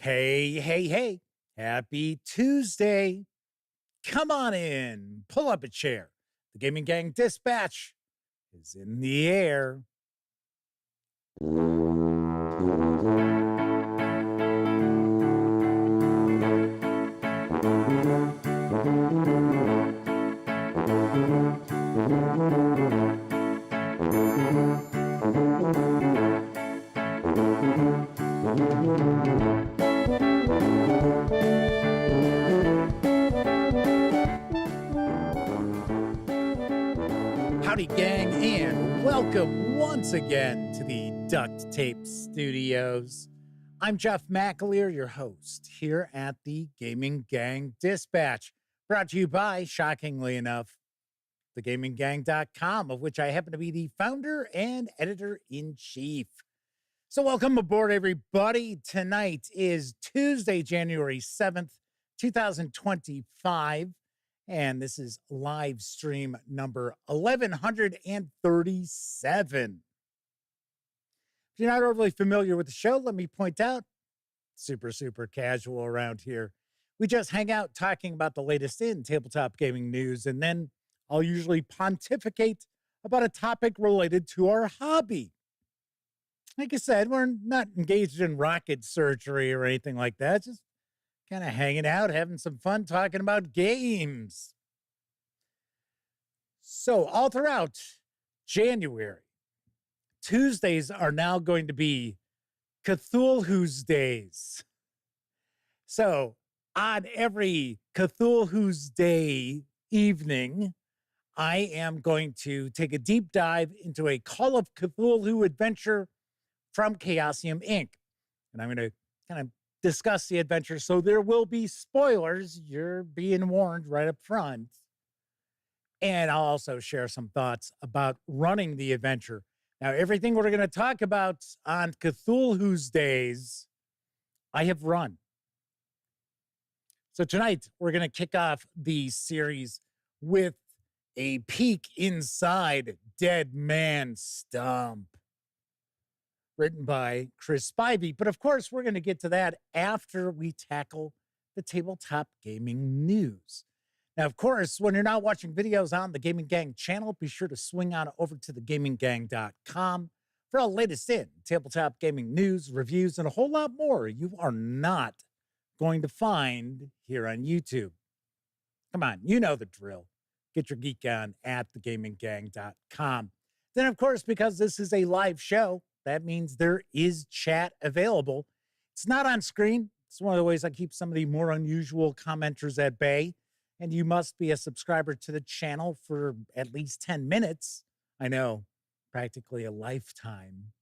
Hey, hey, hey. Happy Tuesday. Come on in. Pull up a chair. The Gaming Gang Dispatch is in the air. Howdy, gang, and welcome once again to the Duct Tape Studios. I'm Jeff McAleer, your host here at the Gaming Gang Dispatch, brought to you by, shockingly enough, thegaminggang.com, of which I happen to be the founder and editor-in-chief. So welcome aboard, everybody. Tonight is Tuesday, January 7th, 2025. And this is live stream number 1137. If you're not overly familiar with the show, let me point out, super casual around here. We just hang out talking about the latest in tabletop gaming news, and then I'll usually pontificate about a topic related to our hobby. Like I said, we're not engaged in rocket surgery or anything like that, just kind of hanging out, having some fun, talking about games. So all throughout January, Tuesdays are now going to be Cthulhuesdays. So on every Cthulhuesday evening, I am going to take a deep dive into a Call of Cthulhu adventure from Chaosium Inc. And I'm going to kind of discuss the adventure, so there will be spoilers. You're being warned right up front. And I'll also share some thoughts about running the adventure. Now, everything we're going to talk about on Cthulhuesdays, I have run. So tonight, we're going to kick off the series with a peek inside Dead Man Stomp, written by Chris Spivey. But of course, we're going to get to that after we tackle the tabletop gaming news. Now, of course, when you're not watching videos on the Gaming Gang channel, be sure to swing on over to thegaminggang.com for all the latest in tabletop gaming news, reviews, and a whole lot more you are not going to find here on YouTube. Come on, you know the drill. Get your geek on at thegaminggang.com. Then, of course, because this is a live show, that means there is chat available. It's not on screen. It's one of the ways I keep some of the more unusual commenters at bay. And you must be a subscriber to the channel for at least 10 minutes. I know, practically a lifetime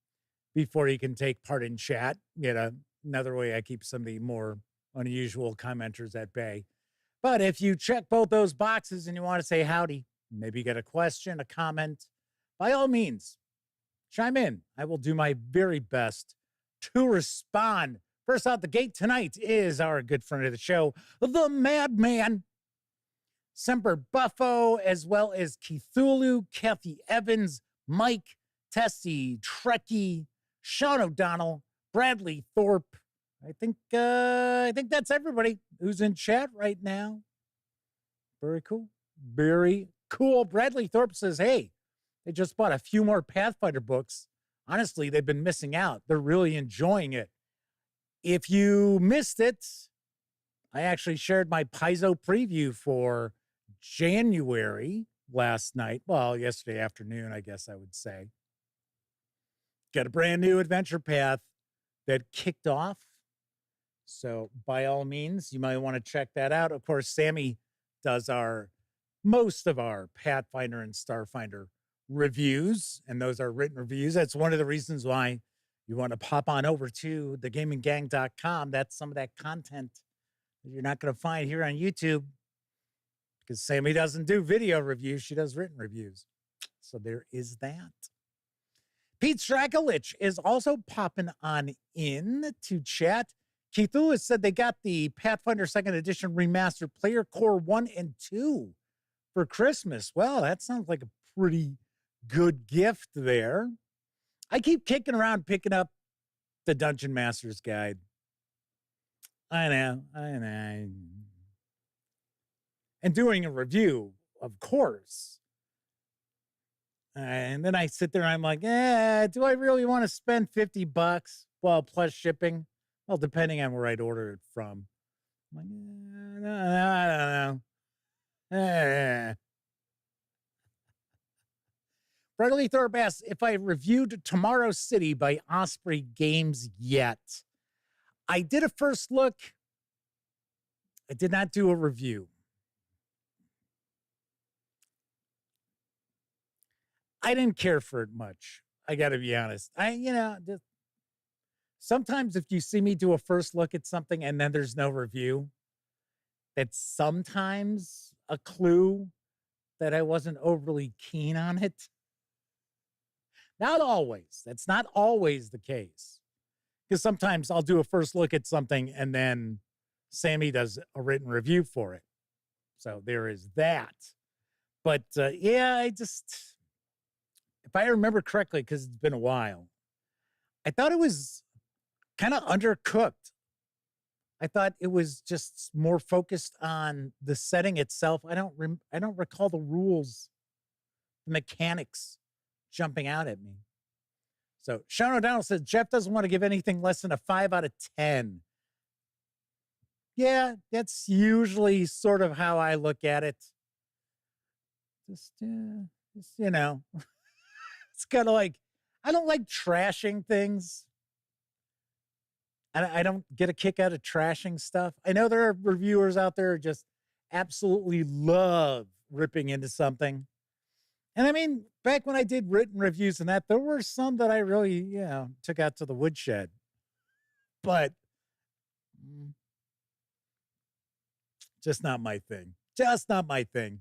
before you can take part in chat. You know, another way I keep some of the more unusual commenters at bay. But if you check both those boxes and you want to say howdy, maybe you got a question, a comment, by all means, chime in. I will do my very best to respond. First out the gate tonight is our good friend of the show, the Madman, Semper Buffo, as well as Cthulhu, Kathy Evans, Mike, Tessie, Trekkie, Sean O'Donnell, Bradley Thorpe. I think that's everybody who's in chat right now. Very cool. Very cool. Bradley Thorpe says, hey, they just bought a few more Pathfinder books. Honestly, they've been missing out. They're really enjoying it. If you missed it, I actually shared my Paizo preview for January last night. Well, yesterday afternoon, I guess I would say. Got a brand new adventure path that kicked off. So by all means, you might want to check that out. Of course, Sammy does most of our Pathfinder and Starfinder reviews, and those are written reviews. That's one of the reasons why you want to pop on over to thegaminggang.com. That's some of that content that you're not going to find here on YouTube, because Sammy doesn't do video reviews. She does written reviews. So there is that. Pete Strakolich is also popping on in to chat. Cthulhu said they got the Pathfinder 2nd Edition Remastered Player Core 1 and 2 for Christmas. Well, that sounds like a pretty good gift there. I keep kicking around picking up the Dungeon Master's Guide. I know. And doing a review, of course. And then I sit there and I'm like, do I really want to spend $50? Well, plus shipping. Well, depending on where I'd order it from. I'm like, no, I don't know. Bradley Thorpe asks if I reviewed Tomorrow City by Osprey Games yet. I did a first look. I did not do a review. I didn't care for it much. I got to be honest. Sometimes if you see me do a first look at something and then there's no review, that's sometimes a clue that I wasn't overly keen on it. Not always. That's not always the case. Because sometimes I'll do a first look at something and then Sammy does a written review for it. So there is that. But if I remember correctly, because it's been a while, I thought it was kind of undercooked. I thought it was just more focused on the setting itself. I don't recall the rules, the mechanics jumping out at me. So Sean O'Donnell says Jeff doesn't want to give anything less than a 5 out of 10. Yeah, that's usually sort of how I look at it. Just it's kind of like, I don't like trashing things. I don't get a kick out of trashing stuff. I know there are reviewers out there who just absolutely love ripping into something. And I mean, back when I did written reviews and that, there were some that I really, took out to the woodshed. But just not my thing. Just not my thing.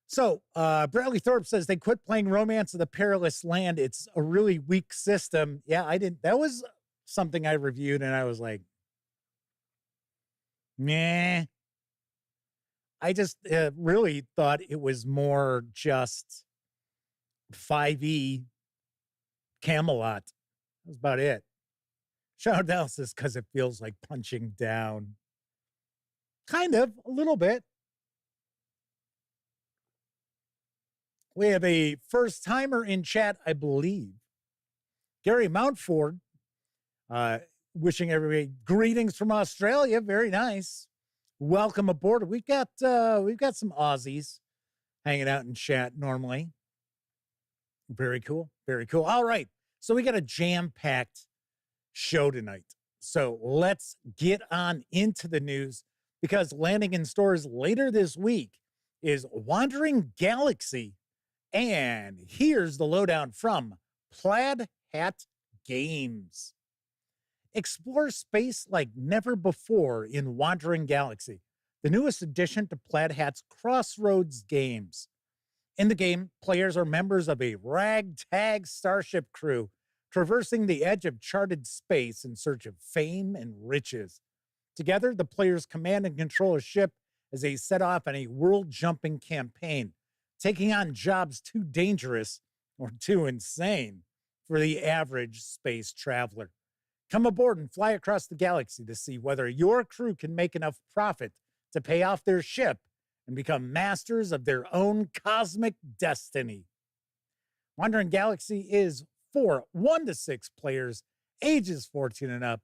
So Bradley Thorpe says they quit playing Romance of the Perilous Land. It's a really weak system. Yeah, I didn't. That was something I reviewed and I was like, meh. I just really thought it was more just 5e Camelot. That was about it. Shout out says because it feels like punching down. Kind of, a little bit. We have a first timer in chat, I believe. Gary Mountford, wishing everybody greetings from Australia. Very nice. Welcome aboard. We've got some Aussies hanging out in chat normally. Very cool. Very cool. All right. So we got a jam-packed show tonight. So let's get on into the news because landing in stores later this week is Wandering Galaxy. And here's the lowdown from Plaid Hat Games. Explore space like never before in Wandering Galaxy, the newest addition to Plaid Hat's Crossroads games. In the game, players are members of a ragtag starship crew traversing the edge of charted space in search of fame and riches. Together, the players command and control a ship as they set off on a world-jumping campaign, taking on jobs too dangerous or too insane for the average space traveler. Come aboard and fly across the galaxy to see whether your crew can make enough profit to pay off their ship and become masters of their own cosmic destiny. Wandering Galaxy is for 1 to 6 players, ages 14 and up,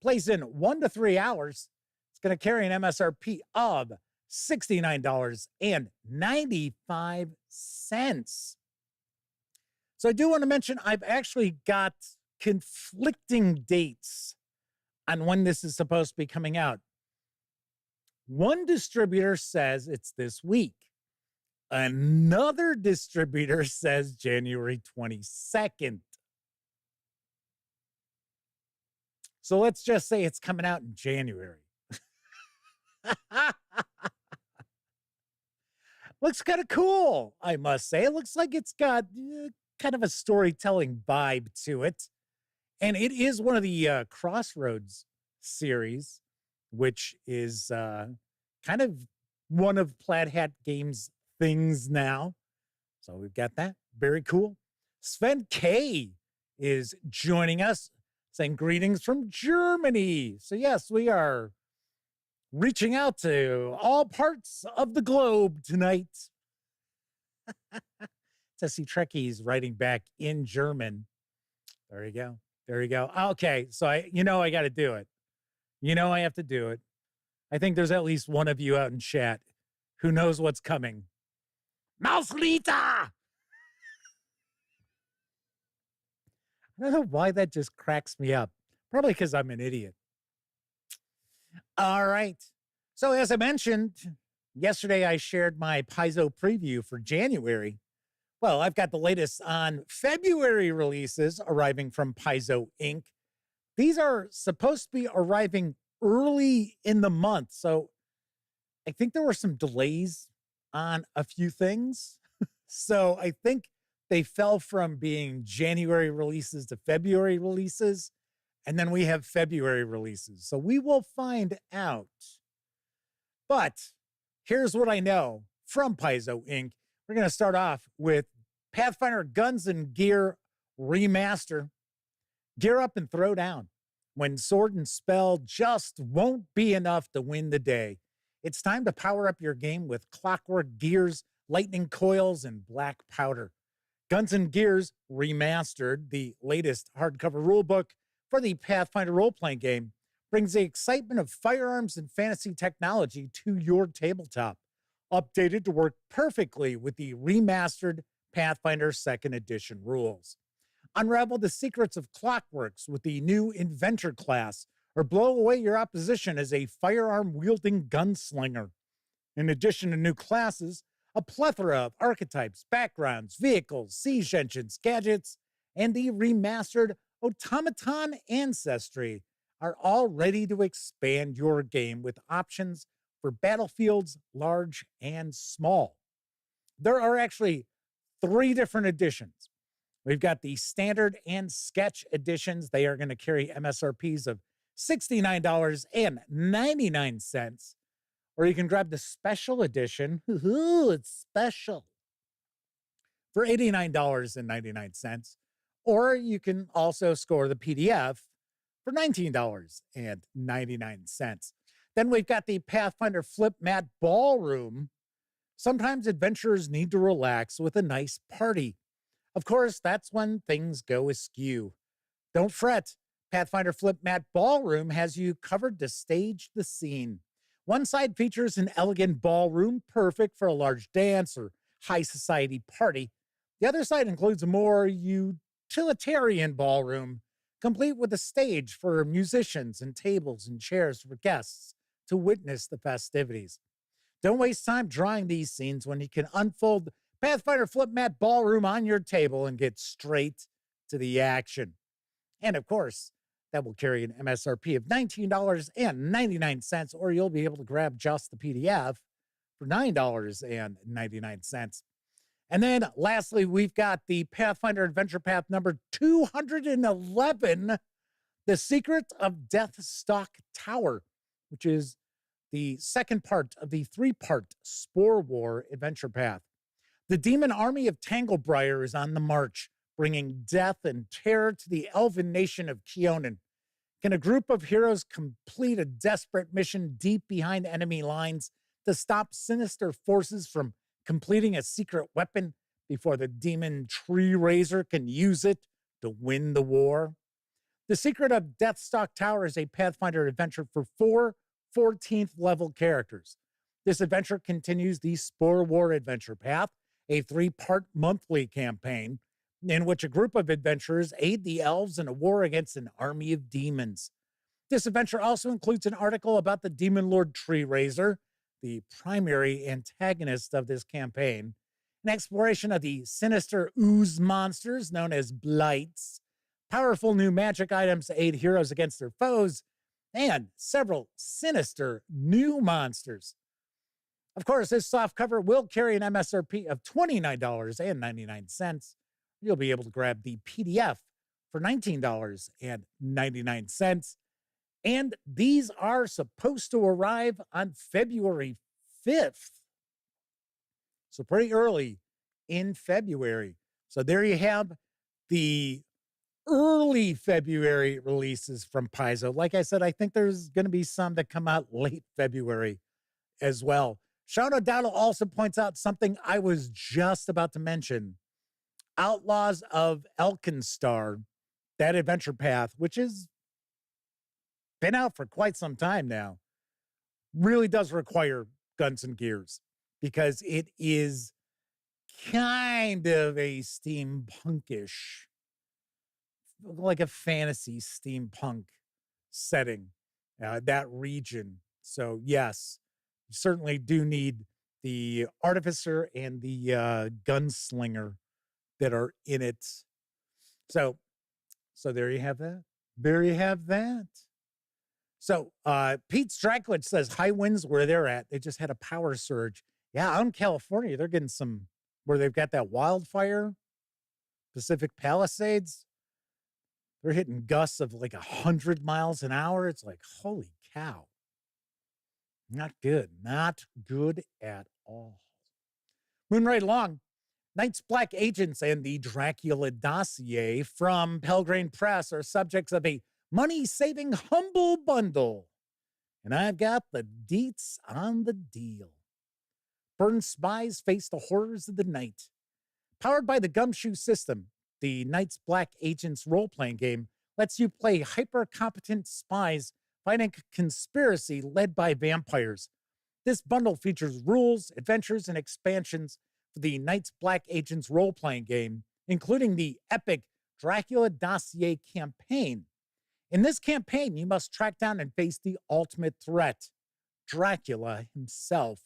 plays in 1 to 3 hours. It's going to carry an MSRP of $69.95. So I do want to mention I've actually got conflicting dates on when this is supposed to be coming out. One distributor says it's this week. Another distributor says January 22nd. So let's just say it's coming out in January. Looks kind of cool, I must say. It looks like it's got kind of a storytelling vibe to it. And it is one of the Crossroads series, which is kind of one of Plaid Hat Games' things now. So we've got that. Very cool. Sven K is joining us. saying greetings from Germany. So, yes, we are reaching out to all parts of the globe tonight. Tessie Trekkies writing back in German. There you go. There you go. Okay, so I got to do it. I have to do it. I think there's at least one of you out in chat who knows what's coming. Mauslita! I don't know why that just cracks me up. Probably because I'm an idiot. All right. So as I mentioned, yesterday I shared my Paizo preview for January. Well, I've got the latest on February releases arriving from Paizo Inc. These are supposed to be arriving early in the month. So I think there were some delays on a few things. So I think they fell from being January releases to February releases. And then we have February releases. So we will find out. But here's what I know from Paizo Inc. We're going to start off with Pathfinder Guns and Gear Remaster. Gear up and throw down when sword and spell just won't be enough to win the day. It's time to power up your game with clockwork gears, lightning coils, and black powder. Guns and Gears Remastered, the latest hardcover rulebook for the Pathfinder role-playing game, brings the excitement of firearms and fantasy technology to your tabletop, updated to work perfectly with the remastered Pathfinder 2nd Edition rules. Unravel the secrets of clockworks with the new Inventor class, or blow away your opposition as a firearm-wielding gunslinger. In addition to new classes, a plethora of archetypes, backgrounds, vehicles, siege engines, gadgets, and the remastered automaton ancestry are all ready to expand your game with options for battlefields large and small. There are actually 3 different editions. We've got the standard and sketch editions. They are going to carry MSRPs of $69.99. Or you can grab the special edition. Ooh, it's special. For $89.99. Or you can also score the PDF for $19.99. Then we've got the Pathfinder Flip Mat Ballroom. Sometimes adventurers need to relax with a nice party. Of course, that's when things go askew. Don't fret. Pathfinder Flip Mat Ballroom has you covered to stage the scene. One side features an elegant ballroom, perfect for a large dance or high society party. The other side includes a more utilitarian ballroom, complete with a stage for musicians and tables and chairs for guests to witness the festivities. Don't waste time drawing these scenes when you can unfold Pathfinder Flip Mat Ballroom on your table and get straight to the action. And of course, that will carry an MSRP of $19.99, or you'll be able to grab just the PDF for $9.99. And then lastly, we've got the Pathfinder Adventure Path number 211, The Secret of Deathstalk Tower, which is the second part of the 3-part Spore War Adventure Path. The demon army of Tanglebriar is on the march, bringing death and terror to the elven nation of Keonan. Can a group of heroes complete a desperate mission deep behind enemy lines to stop sinister forces from completing a secret weapon before the demon Tree Raiser can use it to win the war? The Secret of Deathstalk Tower is a Pathfinder adventure for 4 14th level characters. This adventure continues the Spore War Adventure Path, a 3-part monthly campaign in which a group of adventurers aid the elves in a war against an army of demons. This adventure also includes an article about the Demon Lord Tree Raiser, the primary antagonist of this campaign, an exploration of the sinister ooze monsters known as blights, powerful new magic items to aid heroes against their foes, and several sinister new monsters. Of course, this softcover will carry an MSRP of $29.99. You'll be able to grab the PDF for $19.99. And these are supposed to arrive on February 5th. So pretty early in February. So there you have the early February releases from Paizo. Like I said, I think there's going to be some that come out late February as well. Sean O'Donnell also points out something I was just about to mention. Outlaws of Elkinstar, that adventure path, which has been out for quite some time now, really does require guns and gears because it is kind of a steampunkish, like a fantasy steampunk setting, that region. So yes, you certainly do need the artificer and the gunslinger that are in it. So there you have that. There you have that. So Pete Straklich says high winds where they're at. They just had a power surge. Yeah, out in California, they're getting some where they've got that wildfire, Pacific Palisades. They're hitting gusts of like 100 miles an hour. It's like, holy cow. Not good. Not good at all. Moving right along. Night's Black Agents and the Dracula dossier from Pelgrane Press are subjects of a money-saving humble bundle. And I've got the deets on the deal. Burned spies face the horrors of the night. Powered by the Gumshoe system, the Night's Black Agents role-playing game lets you play hyper-competent spies fighting a conspiracy led by vampires. This bundle features rules, adventures, and expansions for the Night's Black Agents role-playing game, including the epic Dracula Dossier campaign. In this campaign, you must track down and face the ultimate threat, Dracula himself.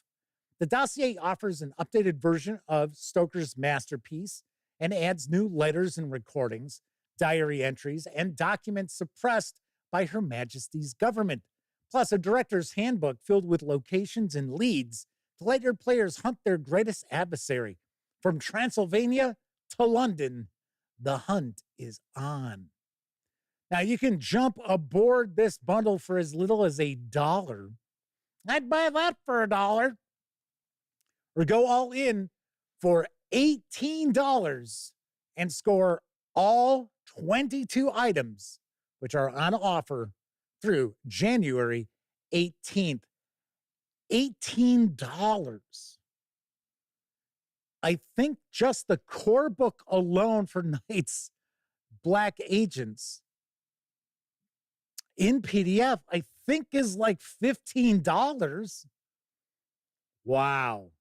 The dossier offers an updated version of Stoker's masterpiece and adds new letters and recordings, diary entries, and documents suppressed by Her Majesty's government, plus a director's handbook filled with locations and leads to let your players hunt their greatest adversary. From Transylvania to London, the hunt is on. Now, you can jump aboard this bundle for as little as $1. I'd buy that for $1. Or go all in for $18 and score all 22 items, which are on offer through January 18th. $18. I think just the core book alone for Night's Black Agents in PDF, I think is like $15. Wow.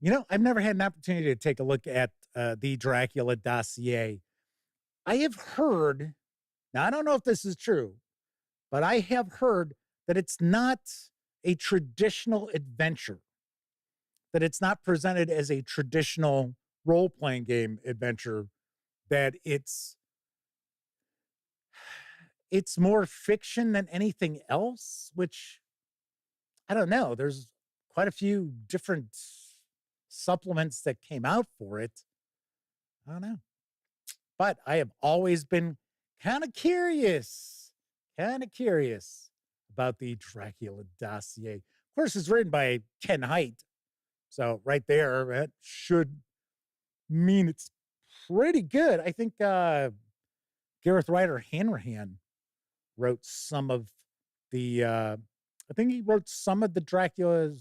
You know, I've never had an opportunity to take a look at the Dracula dossier. I have heard, now I don't know if this is true, but I have heard that it's not a traditional adventure, that it's not presented as a traditional role-playing game adventure, that it's more fiction than anything else, which I don't know. There's quite a few different supplements that came out for it. I don't know. But I have always been kind of curious about the Dracula dossier. Of course, it's written by Ken Hite. So right there, that should mean it's pretty good. I think Gareth Ryder Hanrahan wrote some of the, I think he wrote some of the Dracula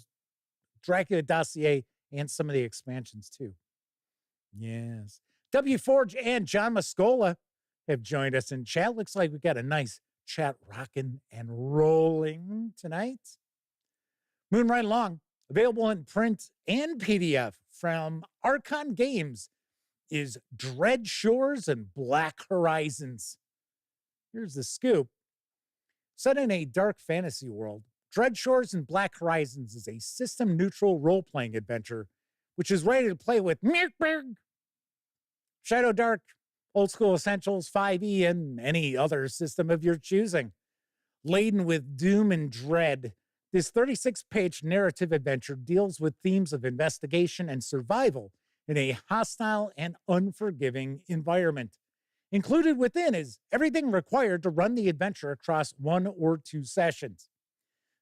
dossier and some of the expansions too. Yes. W. Forge and John Muscola have joined us in chat. Looks like we got a nice chat rocking and rolling tonight. Moving right along, available in print and PDF from Archon Games is Dread Shores and Black Horizons. Here's the scoop. Set in a dark fantasy world, Dread Shores and Black Horizons is a system-neutral role-playing adventure, which is ready to play with Shadow Dark, Old School Essentials, 5e, and any other system of your choosing. Laden with doom and dread, this 36-page narrative adventure deals with themes of investigation and survival in a hostile and unforgiving environment. Included within is everything required to run the adventure across 1 or 2 sessions.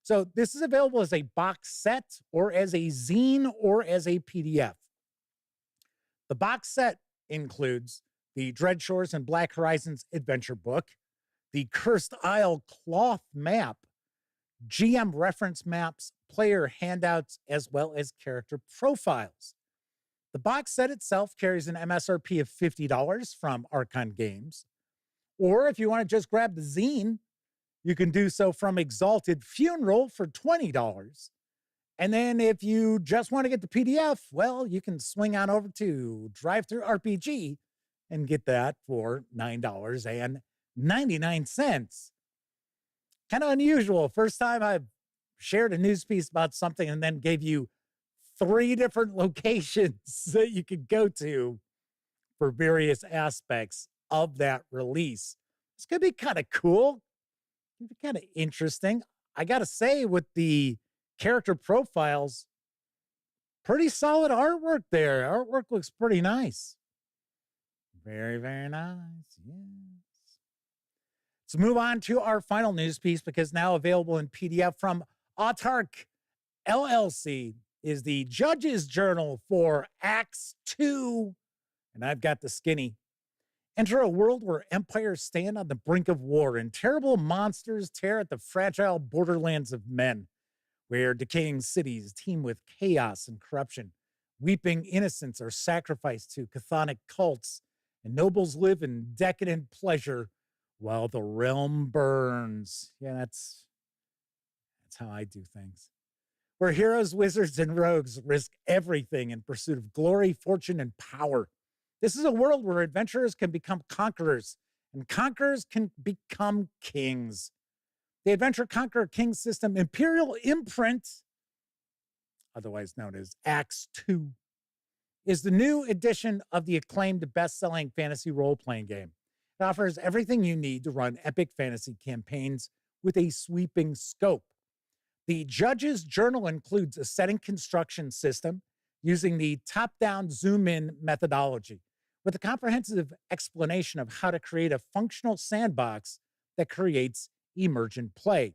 So this is available as a box set or as a zine or as a PDF. The box set includes the Dread Shores and Black Horizons adventure book, the Cursed Isle cloth map, GM reference maps, player handouts, as well as character profiles. The box set itself carries an MSRP of $50 from Archon Games. Or if you want to just grab the zine, you can do so from Exalted Funeral for $20. And then if you just want to get the PDF, well, you can swing on over to Drive-Thru RPG and get that for $9.99. Kind of unusual. First time I've shared a news piece about something and then gave you 3 different locations that you could go to for various aspects of that release. It's going to be kind of cool. It's going to be kind of interesting. I got to say, with the character profiles, pretty solid artwork there. Artwork looks pretty nice. Very, very nice. Yes. Let's move on to our final news piece, because now available in PDF from Autarch LLC is the Judge's Journal for Acts 2. And I've got the skinny. Enter a world where empires stand on the brink of war and terrible monsters tear at the fragile borderlands of men, where decaying cities teem with chaos and corruption. Weeping innocents are sacrificed to chthonic cults, and nobles live in decadent pleasure while the realm burns. Yeah, that's how I do things. Where heroes, wizards, and rogues risk everything in pursuit of glory, fortune, and power. This is a world where adventurers can become conquerors, and conquerors can become kings. The Adventure Conqueror King system Imperial Imprint, otherwise known as Acts 2, is the new edition of the acclaimed best-selling fantasy role-playing game. It offers everything you need to run epic fantasy campaigns with a sweeping scope. The Judge's Journal includes a setting construction system using the top-down zoom-in methodology, with a comprehensive explanation of how to create a functional sandbox that creates emergent play.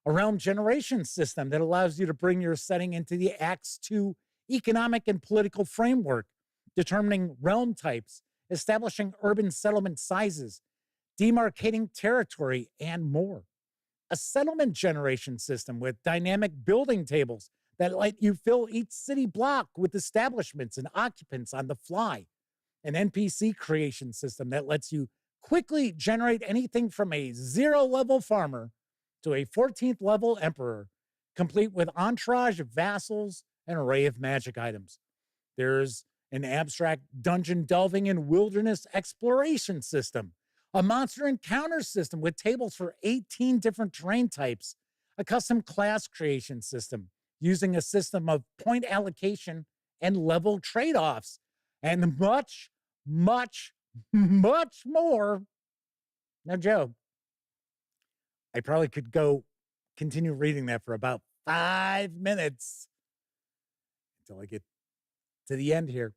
A realm generation system that allows you to bring your setting into the Acts 2 economic and political framework, determining realm types, establishing urban settlement sizes, demarcating territory, and more. A settlement generation system with dynamic building tables that let you fill each city block with establishments and occupants on the fly. An NPC creation system that lets you quickly generate anything from a 0-level farmer to a 14th level emperor, complete with entourage of vassals and array of magic items. There's an abstract dungeon delving and wilderness exploration system, a monster encounter system with tables for 18 different terrain types, a custom class creation system using a system of point allocation and level trade-offs, and much, much, much more. No joke. I probably could continue reading that for about 5 minutes until I get to the end here.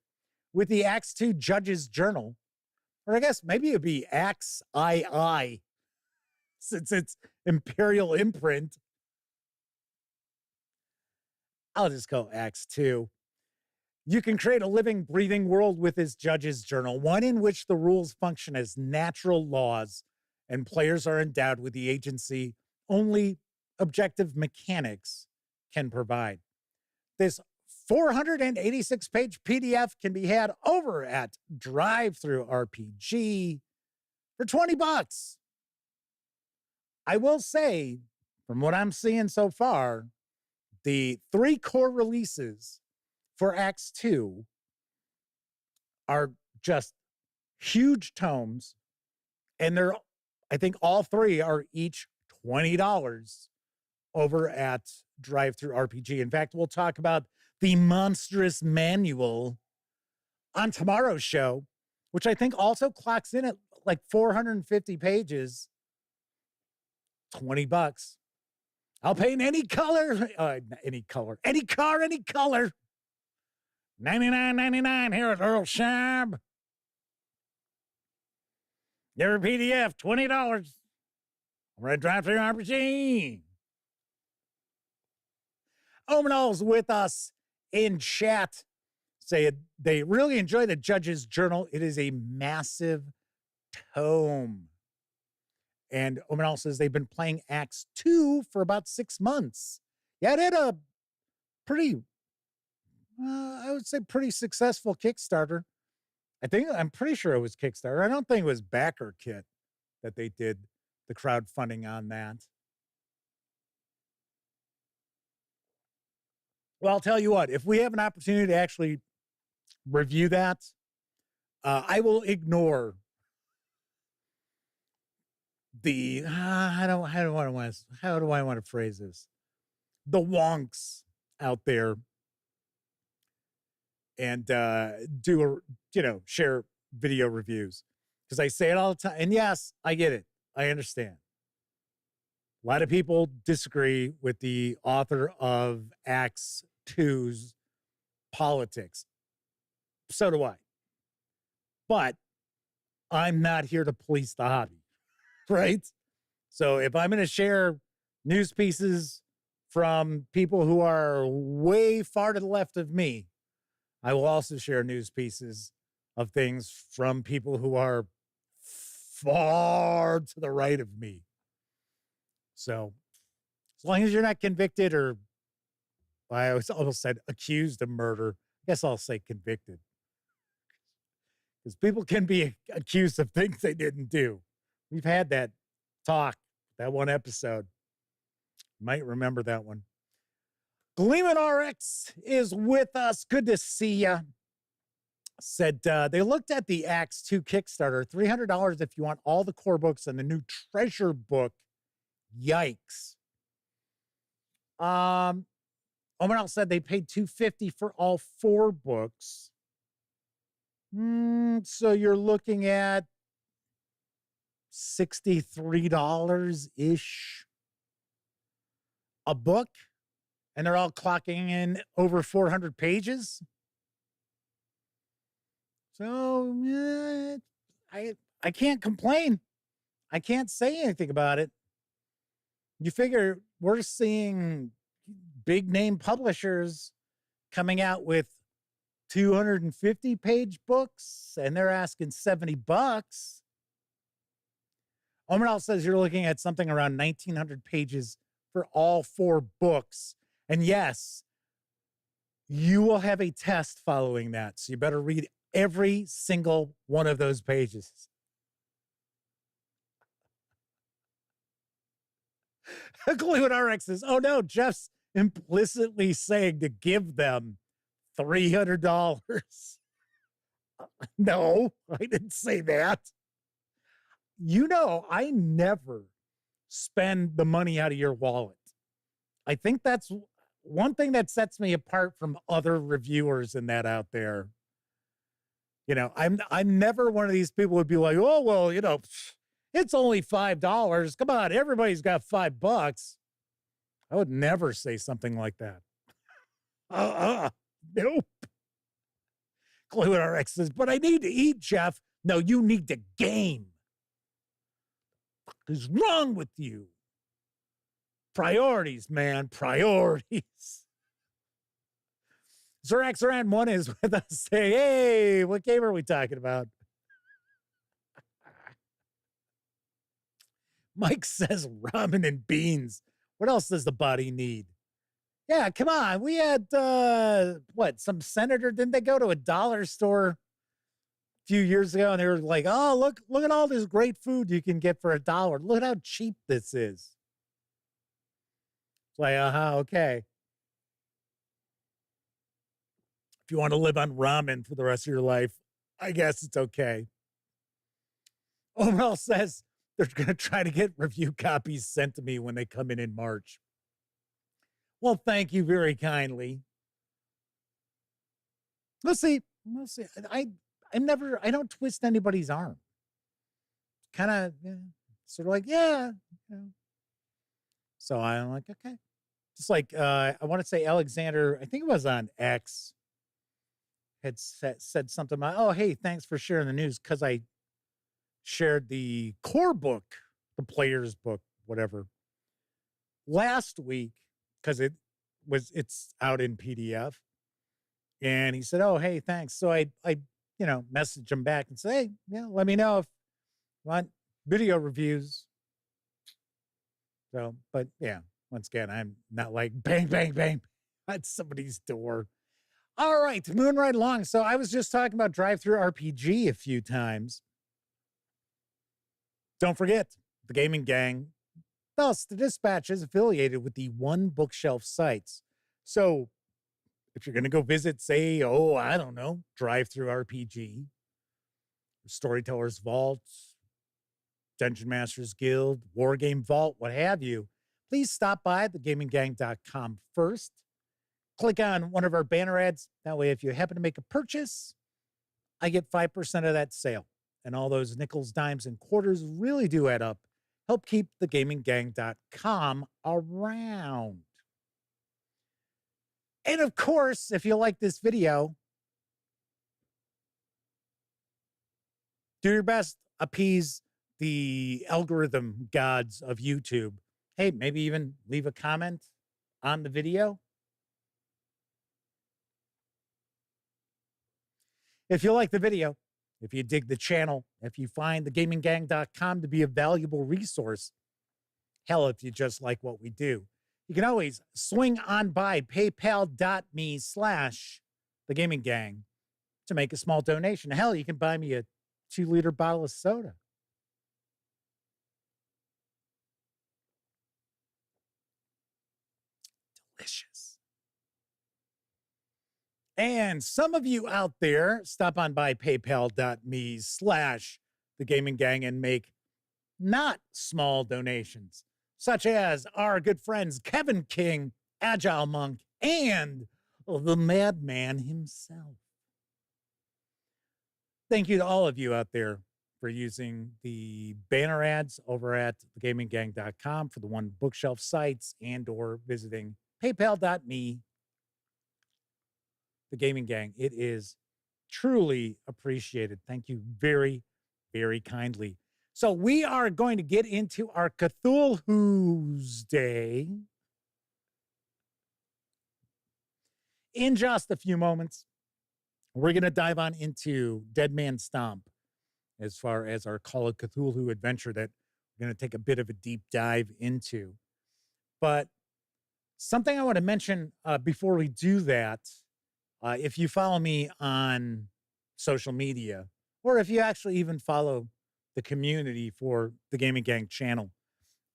With the Acts 2 Judge's Journal, or I guess maybe it'd be Acts II, since it's Imperial Imprint. I'll just go Acts 2. You can create a living, breathing world with this Judge's Journal, one in which the rules function as natural laws and players are endowed with the agency only objective mechanics can provide. This 486-page PDF can be had over at Drive-Thru RPG for $20. I will say, from what I'm seeing so far, the 3 core releases for Acts 2 are just huge tomes, and I think all 3 are each $20 over at Drive-Thru RPG. In fact, we'll talk about the monstrous manual on tomorrow's show, which I think also clocks in at like 450 pages, $20. I'll paint any color, any car, any color. $99.99 here at Earl Shab. Your PDF, $20. We're at Drive-Thru RPG. Omenal's with us in chat. say they really enjoy the Judge's Journal. It is a massive tome. And Omenal says they've been playing Acts 2 for about 6 months. Yeah, it had a pretty, I would say pretty successful Kickstarter. I'm pretty sure it was Kickstarter. I don't think it was Backer Kit that they did the crowdfunding on that. Well, I'll tell you what, if we have an opportunity to actually review that, I will ignore the how do I want to phrase this? The wonks out there, and share video reviews, because I say it all the time. And yes, I get it. I understand. A lot of people disagree with the author of Acts 2's politics. So do I. But I'm not here to police the hobby, right? So if I'm going to share news pieces from people who are way far to the left of me, I will also share news pieces of things from people who are far to the right of me. So as long as you're not convicted, or I almost said accused of murder, I guess I'll say convicted. Because people can be accused of things they didn't do. We've had that talk, that one episode. You might remember that one. Gleeman RX is with us. Good to see you. Said they looked at the Acts 2 Kickstarter, $300 if you want all the core books and the new treasure book. Yikes. Omenal said they paid $250 for all 4 books. So you're looking at $63-ish a book, and they're all clocking in over 400 pages. So I can't complain. I can't say anything about it. You figure we're seeing big name publishers coming out with 250-page books, and they're asking $70. Omenal says you're looking at something around 1,900 pages for all 4 books. And yes, you will have a test following that. So you better read every single one of those pages. Glued RX says, oh no, Jeff's implicitly saying to give them $300. No, I didn't say that. You know, I never spend the money out of your wallet. I think that's one thing that sets me apart from other reviewers and that out there. You know, I'm never one of these people who would be like, oh, well, you know, it's only $5. Come on, everybody's got $5. I would never say something like that. Nope. Glued RX says, but I need to eat, Jeff. No, you need to game. What is wrong with you? Priorities, man, priorities. Zerax1 is with us saying, hey, what game are we talking about? Mike says ramen and beans. What else does the body need? Yeah, come on. We had, some senator, didn't they go to a dollar store a few years ago, and they were like, oh, look at all this great food you can get for $1. Look at how cheap this is. It's like, okay. If you want to live on ramen for the rest of your life, I guess it's okay. Omenal says they're going to try to get review copies sent to me when they come in March. Well, thank you very kindly. We'll see. I don't twist anybody's arm. Kind of, sort of like, yeah. So I'm like, okay. Just like, I want to say Alexander, I think it was on X, had said something about, oh, hey, thanks for sharing the news, because I shared the core book, the player's book, whatever, last week, because it's out in PDF. And he said, oh, hey, thanks. So I messaged him back and said, hey, let me know if you want video reviews. So, but yeah, once again, I'm not like bang, bang, bang at somebody's door. All right, moving right along. So I was just talking about Drive-Thru RPG a few times. Don't forget, the Gaming Gang, thus the Dispatch, is affiliated with the One Bookshelf sites. So if you're going to go visit, say, I don't know, Drive-Thru RPG, Storyteller's Vault, Dungeon Masters Guild, Wargame Vault, what have you, please stop by thegaminggang.com first. Click on one of our banner ads. That way, if you happen to make a purchase, I get 5% of that sale. And all those nickels, dimes, and quarters really do add up. Help keep thegaminggang.com around. And of course, if you like this video, do your best, appease the algorithm gods of YouTube. Hey, maybe even leave a comment on the video. If you like the video, if you dig the channel, if you find thegaminggang.com to be a valuable resource, hell, if you just like what we do, you can always swing on by paypal.me/thegaminggang to make a small donation. Hell, you can buy me a 2-liter bottle of soda. Delicious. And some of you out there, stop on by paypal.me/thegaminggang and make not small donations, such as our good friends Kevin King, Agile Monk, and the Madman himself. Thank you to all of you out there for using the banner ads over at thegaminggang.com for the One Bookshelf sites and or visiting paypal.me, the Gaming Gang. It is truly appreciated. Thank you very, very kindly. So we are going to get into our Cthulhuesday in just a few moments. We're going to dive on into Dead Man Stomp as far as our Call of Cthulhu adventure that we're going to take a bit of a deep dive into. But something I want to mention before we do that, if you follow me on social media, or if you actually even follow the community for the Gaming Gang channel,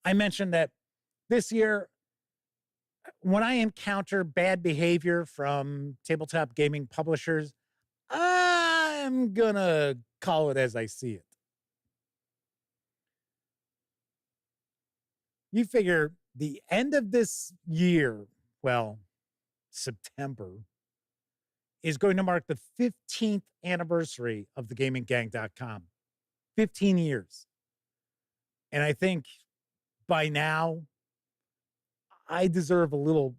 I mentioned that this year, when I encounter bad behavior from tabletop gaming publishers, I'm going to call it as I see it. You figure the end of this year, well, September, is going to mark the 15th anniversary of thegaminggang.com. 15 years. And I think by now, I deserve a little,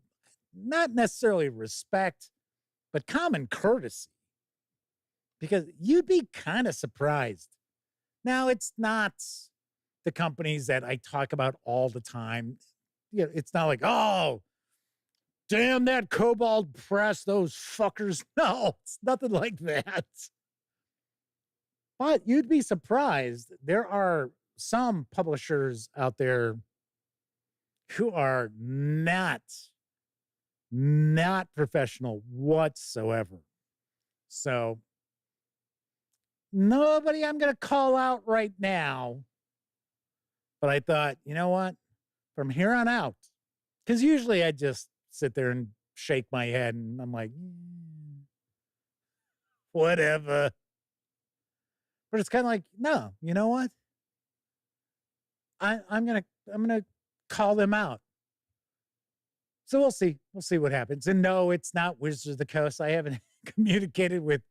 not necessarily respect, but common courtesy. Because you'd be kind of surprised. Now, it's not the companies that I talk about all the time. You know, it's not like, oh, damn that Cobalt Press, those fuckers. No, it's nothing like that. But you'd be surprised. There are some publishers out there who are not professional whatsoever. So nobody I'm going to call out right now. But I thought, you know what? From here on out, because usually I just sit there and shake my head and I'm like, whatever. But it's kind of like, no, you know what? I'm gonna call them out. So we'll see. We'll see what happens. And no, it's not Wizards of the Coast. I haven't communicated with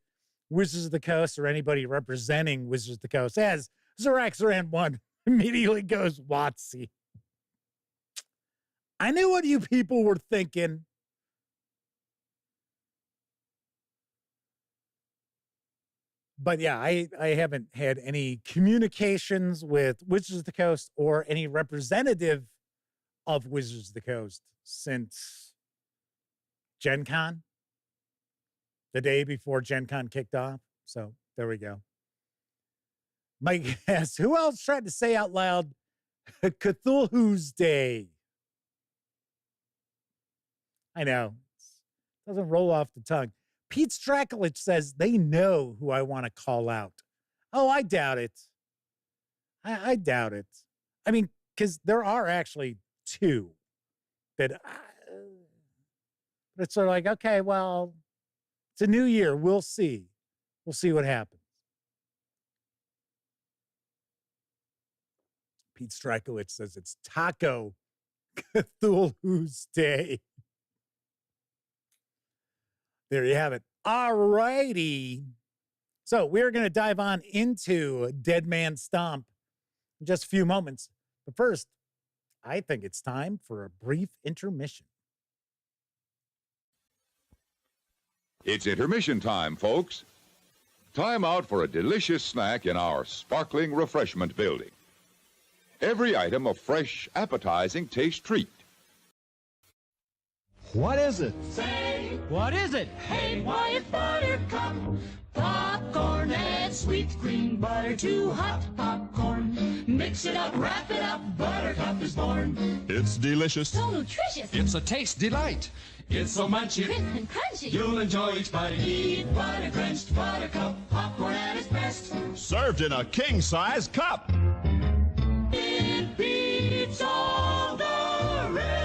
Wizards of the Coast or anybody representing Wizards of the Coast. As Zarax1 immediately goes, Watsy. I knew what you people were thinking. But yeah, I haven't had any communications with Wizards of the Coast or any representative of Wizards of the Coast since Gen Con. the day before Gen Con kicked off. So there we go. Mike asks, who else tried to say out loud Cthulhuesday? I know. It doesn't roll off the tongue. Pete Strakulich says they know who I want to call out. Oh, I doubt it. I doubt it. I mean, because there are actually two that it's sort of like, okay, well, it's a new year. We'll see. We'll see what happens. Pete Strakulich says it's Taco Cthulhuesday. There you have it. All righty. So we're going to dive on into Dead Man Stomp in just a few moments. But first, I think it's time for a brief intermission. It's intermission time, folks. Time out for a delicious snack in our sparkling refreshment building. Every item a fresh, appetizing taste treat. What is it? Say, What is it? hey, why it's Buttercup? Popcorn and sweet green butter, too hot popcorn. Mix it up, wrap it up, Buttercup is born. It's delicious. So nutritious. It's a taste delight. It's so munchy, Crisp and crunchy. you'll enjoy each bite. Eat butter-drenched Buttercup, popcorn at its best. Served in a king-size cup. It beats all the rest.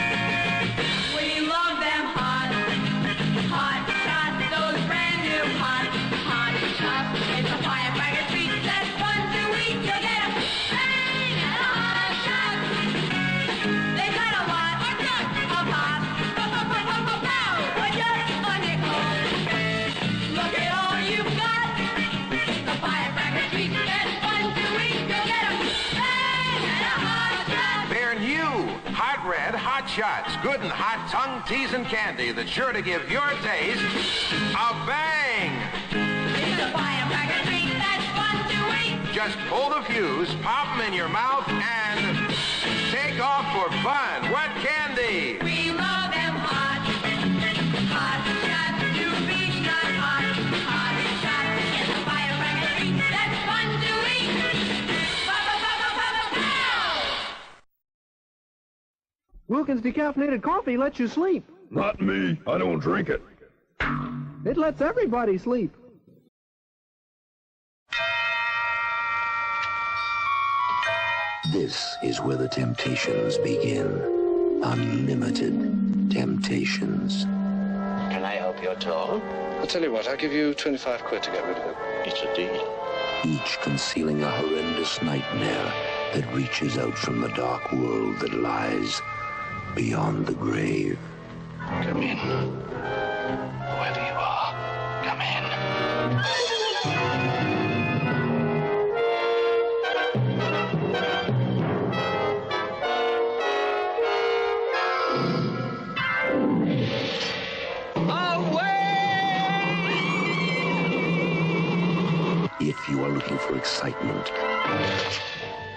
We love them hot, hot shots, those brand new hot shots. It's a firecracker treat that's fun to eat. You'll get a bang and a hot shot. They got a lot of pop, pow, for just a nickel. Look at all you've got. The firecracker treat that's fun to eat. You'll get a bang and a hot shot. They're new, hot red hot shots, good and hot tongue-teasing candy that's sure to give your taste a bang. It's a firecracker treat that's fun to eat. Just pull the fuse, pop them in your mouth, and take off for fun. What candy? We love them hot, hot shots to be not hot shots. It's a firecracker treat that's fun to eat. Pow! Wilkins decaffeinated coffee lets you sleep. Not me. I don't drink it. It lets everybody sleep. This is where the temptations begin. Unlimited temptations. Can I help you at all? I'll tell you what, I'll give you 25 quid to get rid of it. It's a deal. Each concealing a horrendous nightmare that reaches out from the dark world that lies beyond the grave. Come in. Whoever you are, come in. If you are looking for excitement,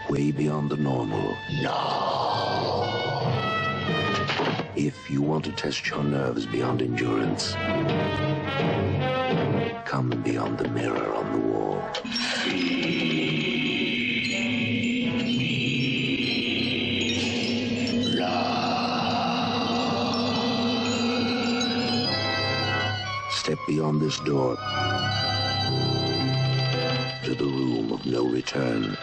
way beyond the normal. No. If you want to test your nerves beyond endurance, come beyond the mirror on the wall. Step beyond this door to the room of no return.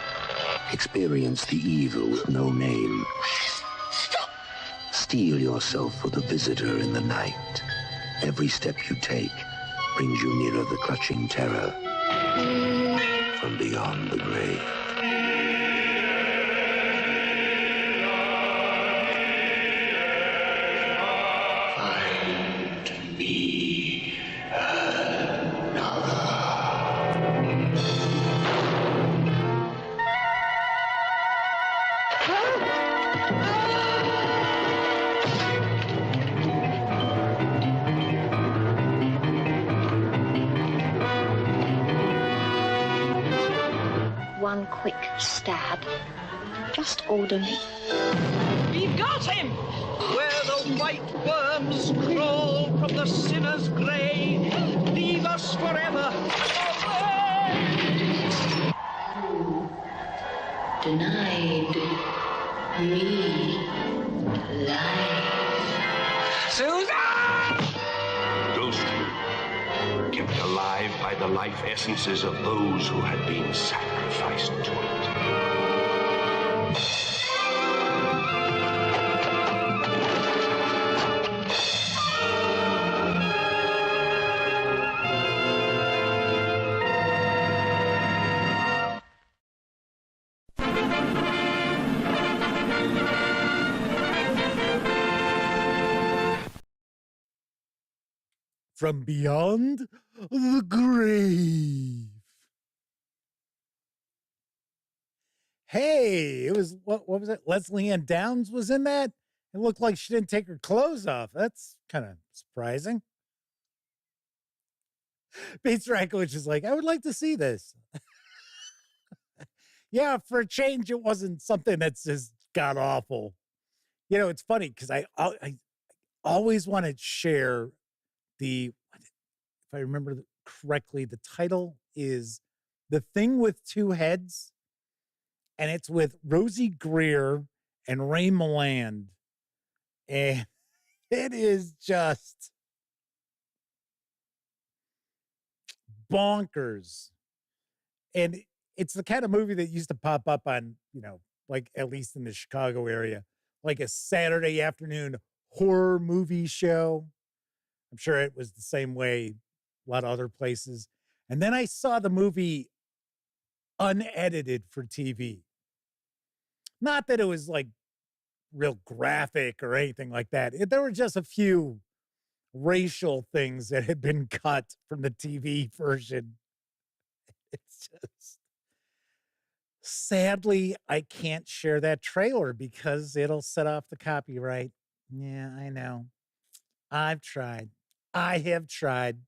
Experience the evil with no name. Steel yourself for the visitor in the night. Every step you take brings you nearer the clutching terror from beyond the grave. Find me another. One quick stab. Just order me. We've got him! Where the white worms crawl from the sinner's grave, leave us forever away! Denied me life. Susan! Ghostly, kept alive by the life essences of those who had been sacrificed to it. From beyond the grave. Hey, it was, what was it? Leslie Ann Downs was in that? It looked like she didn't take her clothes off. That's kind of surprising. Pete Strakowicz is like, I would like to see this. Yeah, for a change, it wasn't something that's just god awful. You know, it's funny because I always want to share if I remember correctly, the title is The Thing with Two Heads, and it's with Rosie Greer and Ray Milland. And it is just bonkers. And it's the kind of movie that used to pop up on, like at least in the Chicago area, like a Saturday afternoon horror movie show. I'm sure it was the same way a lot of other places. And then I saw the movie unedited for TV. Not that it was like real graphic or anything like that. There were just a few racial things that had been cut from the TV version. It's just, sadly, I can't share that trailer because it'll set off the copyright. Yeah, I know. I've tried. I have tried.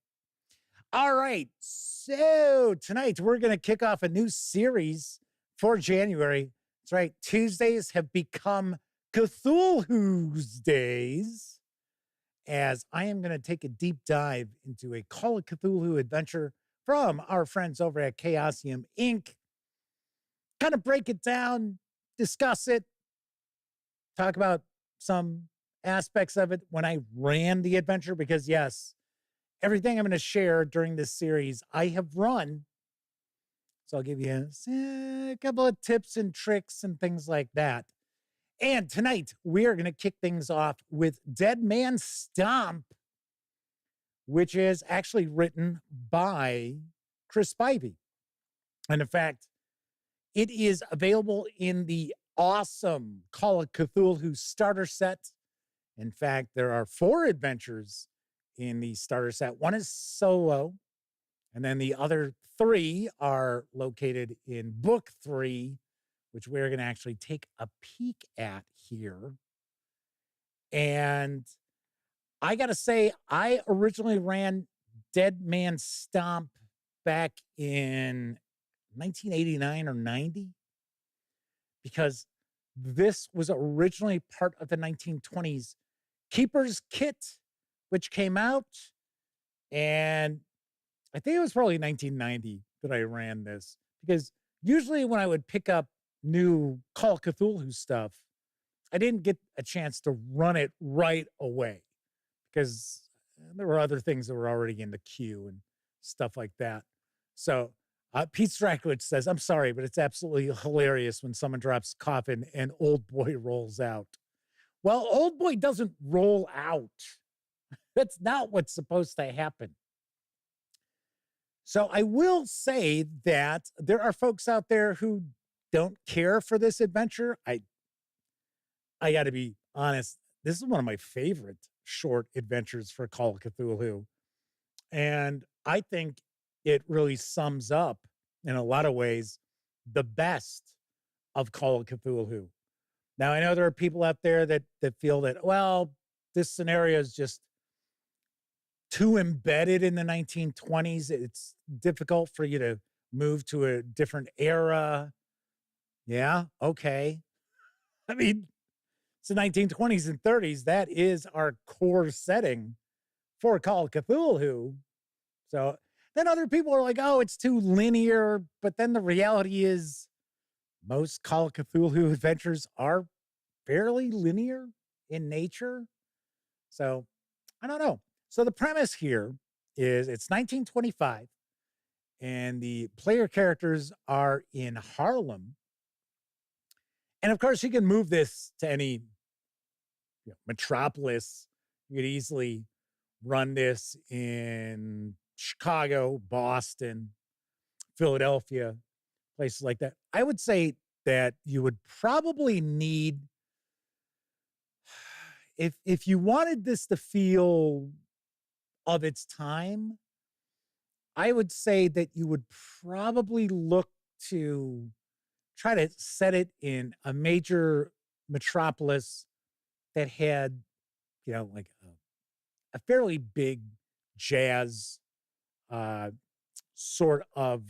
All right. So tonight we're going to kick off a new series for January. That's right. Tuesdays have become Cthulhuesdays, as I am going to take a deep dive into a Call of Cthulhu adventure from our friends over at Chaosium Inc. Kind of break it down, discuss it, talk about some aspects of it when I ran the adventure, because yes, everything I'm going to share during this series, I have run. So I'll give you a couple of tips and tricks and things like that. And tonight we are going to kick things off with Dead Man Stomp, which is actually written by Chris Spivey. And in fact, it is available in the awesome Call of Cthulhu starter set. In fact, there are 4 adventures in the starter set. One is solo, and then the other 3 are located in book 3, which we're going to actually take a peek at here. And I got to say, I originally ran Dead Man Stomp back in 1989 or 90, because this was originally part of the 1920s Keeper's Kit, which came out, and I think it was probably 1990 that I ran this, because usually when I would pick up new Call of Cthulhu stuff, I didn't get a chance to run it right away because there were other things that were already in the queue and stuff like that. So Pete Strakowicz says, I'm sorry, but it's absolutely hilarious when someone drops coffin and Old Boy rolls out. Well, Old Boy doesn't roll out. That's not what's supposed to happen. So I will say that there are folks out there who don't care for this adventure. I got to be honest. This is one of my favorite short adventures for Call of Cthulhu. And I think it really sums up, in a lot of ways, the best of Call of Cthulhu. Now, I know there are people out there that feel that, well, this scenario is just too embedded in the 1920s. It's difficult for you to move to a different era. Yeah, okay. I mean, It's the 1920s and 30s. That is our core setting for Call of Cthulhu. So then other people are like, oh, it's too linear. But then the reality is most Call of Cthulhu adventures are fairly linear in nature. So I don't know. So the premise here is it's 1925 and the player characters are in Harlem. And of course, you can move this to any metropolis. You could easily run this in Chicago, Boston, Philadelphia, places like that. I would say that you would probably need, if you wanted this to feel of its time, I would say that you would probably look to try to set it in a major metropolis that had, like a fairly big jazz sort of,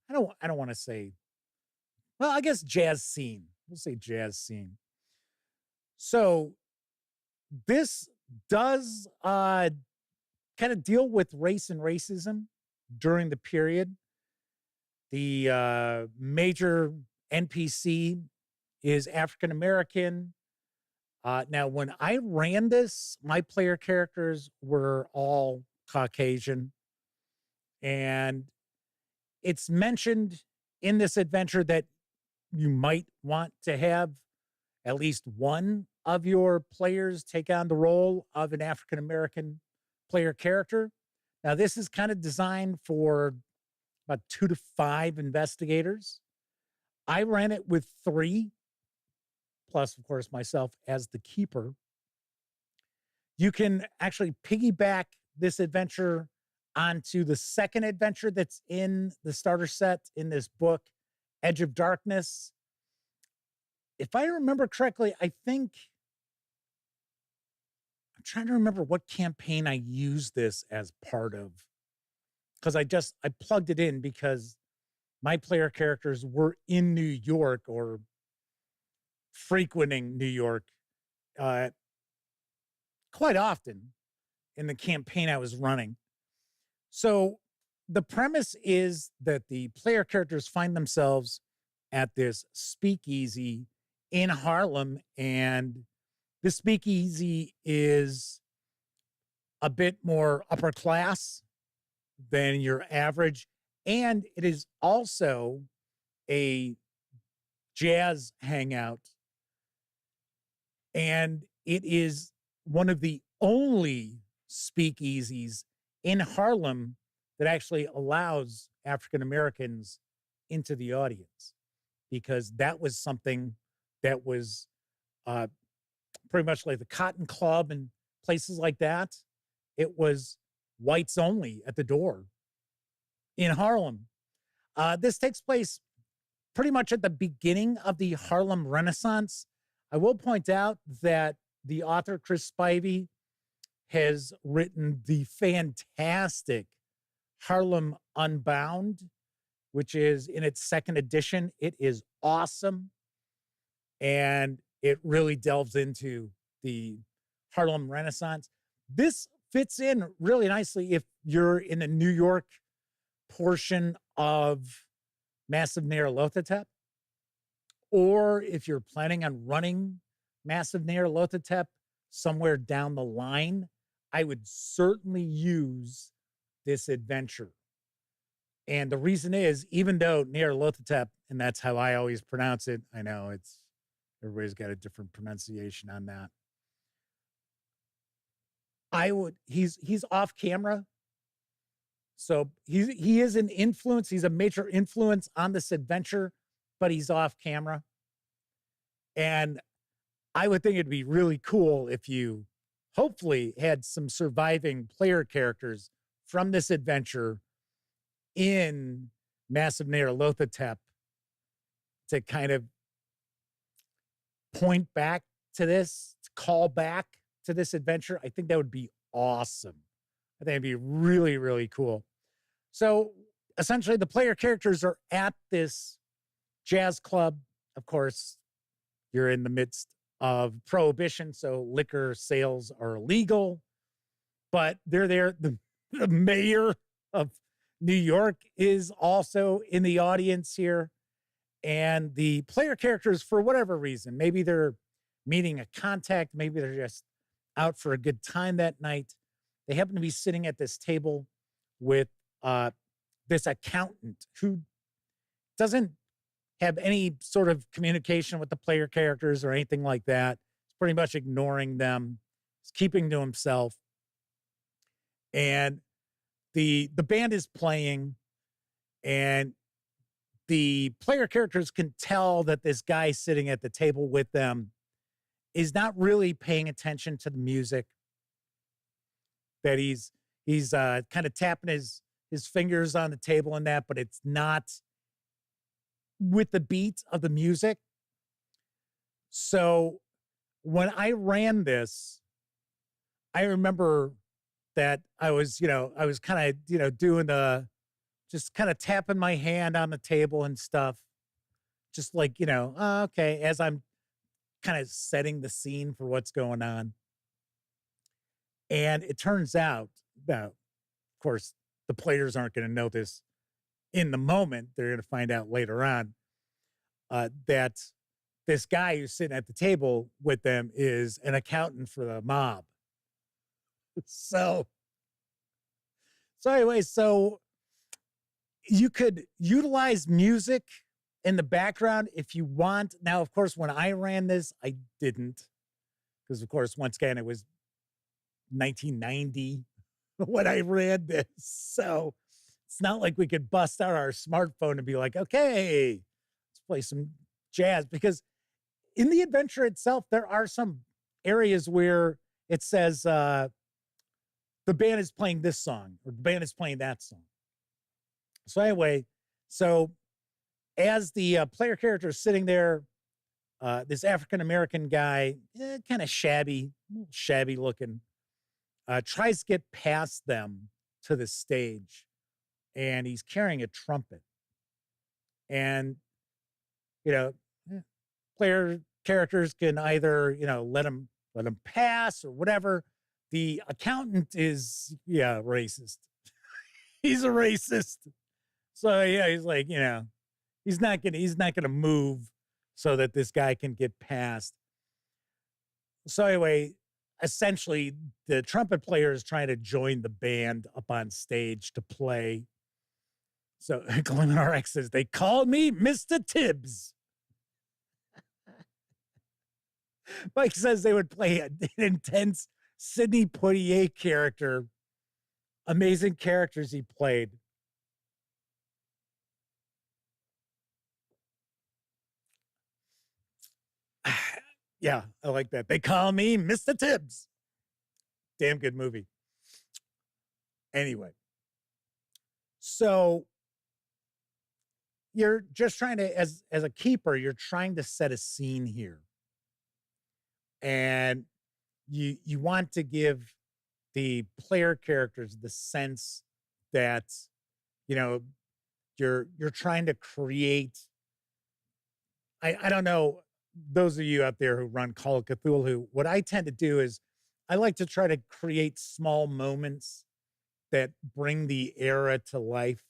I don't want to say, well, I guess jazz scene. We'll say jazz scene. So this does kind of deal with race and racism during the period. The major NPC is African American. Now, when I ran this, my player characters were all Caucasian. And it's mentioned in this adventure that you might want to have at least one of your players take on the role of an African American player character. Now, this is kind of designed for about 2 to 5 investigators. I ran it with 3, plus, of course, myself as the keeper. You can actually piggyback this adventure onto the second adventure that's in the starter set in this book, Edge of Darkness. If I remember correctly, I'm trying to remember what campaign I used this as part of, because I plugged it in because my player characters were in New York or frequenting New York quite often in the campaign I was running. So the premise is that the player characters find themselves at this speakeasy in Harlem, and this speakeasy is a bit more upper class than your average, and it is also a jazz hangout, and it is one of the only speakeasies in Harlem that actually allows African Americans into the audience, because that was something that was pretty much like the Cotton Club and places like that. It was whites only at the door in Harlem. This takes place pretty much at the beginning of the Harlem Renaissance. I will point out that the author, Chris Spivey, has written the fantastic Harlem Unbound, which is in its 2nd edition. It is awesome. And it really delves into the Harlem Renaissance. This fits in really nicely if you're in the New York portion of Massive Nyarlathotep, or if you're planning on running Massive Nyarlathotep somewhere down the line. I would certainly use this adventure. And the reason is, even though Nyarlathotep, and that's how I always pronounce it, I know everybody's got a different pronunciation on that. He's off camera. So he is an influence. He's a major influence on this adventure, but he's off camera. And I would think it'd be really cool if you hopefully had some surviving player characters from this adventure in Massive Nyarlathotep to kind of point back to this, to call back to this adventure. I think that would be awesome. I think it'd be really, really cool. So essentially the player characters are at this jazz club. Of course, you're in the midst of prohibition, so liquor sales are illegal. But they're there. The mayor of New York is also in the audience here. And the player characters, for whatever reason, maybe they're meeting a contact, maybe they're just out for a good time that night. They happen to be sitting at this table with this accountant who doesn't have any sort of communication with the player characters or anything like that. He's pretty much ignoring them. He's keeping to himself. And the band is playing, and the player characters can tell that this guy sitting at the table with them is not really paying attention to the music, that he's kind of tapping his fingers on the table and that, but it's not with the beat of the music. So when I ran this, I remember that I was kind of, doing just kind of tapping my hand on the table and stuff, just like, okay, as I'm kind of setting the scene for what's going on. And it turns out that, of course, the players aren't going to know this in the moment. They're going to find out later on that this guy who's sitting at the table with them is an accountant for the mob. So anyway, you could utilize music in the background if you want. Now, of course, when I ran this, I didn't, because, of course, once again, it was 1990 when I ran this. So it's not like we could bust out our smartphone and be like, okay, let's play some jazz. Because in the adventure itself, there are some areas where it says the band is playing this song or the band is playing that song. So anyway, as the player character is sitting there, this African-American guy, kind of shabby looking, tries to get past them to the stage, and he's carrying a trumpet. And, player characters can either, let him pass or whatever. The accountant is, racist. He's a racist. So yeah, he's like, he's not gonna move so that this guy can get past. So anyway, essentially, the trumpet player is trying to join the band up on stage to play. So Glenn RX says, they call me Mr. Tibbs. Mike says they would play an intense Sidney Poitier character. Amazing characters he played. Yeah, I like that. They call me Mr. Tibbs. Damn good movie. Anyway, so you're just trying to, as a keeper, you're trying to set a scene here. And you want to give the player characters the sense that, you're trying to create. I don't know, those of you out there who run Call of Cthulhu, what I tend to do is I like to try to create small moments that bring the era to life.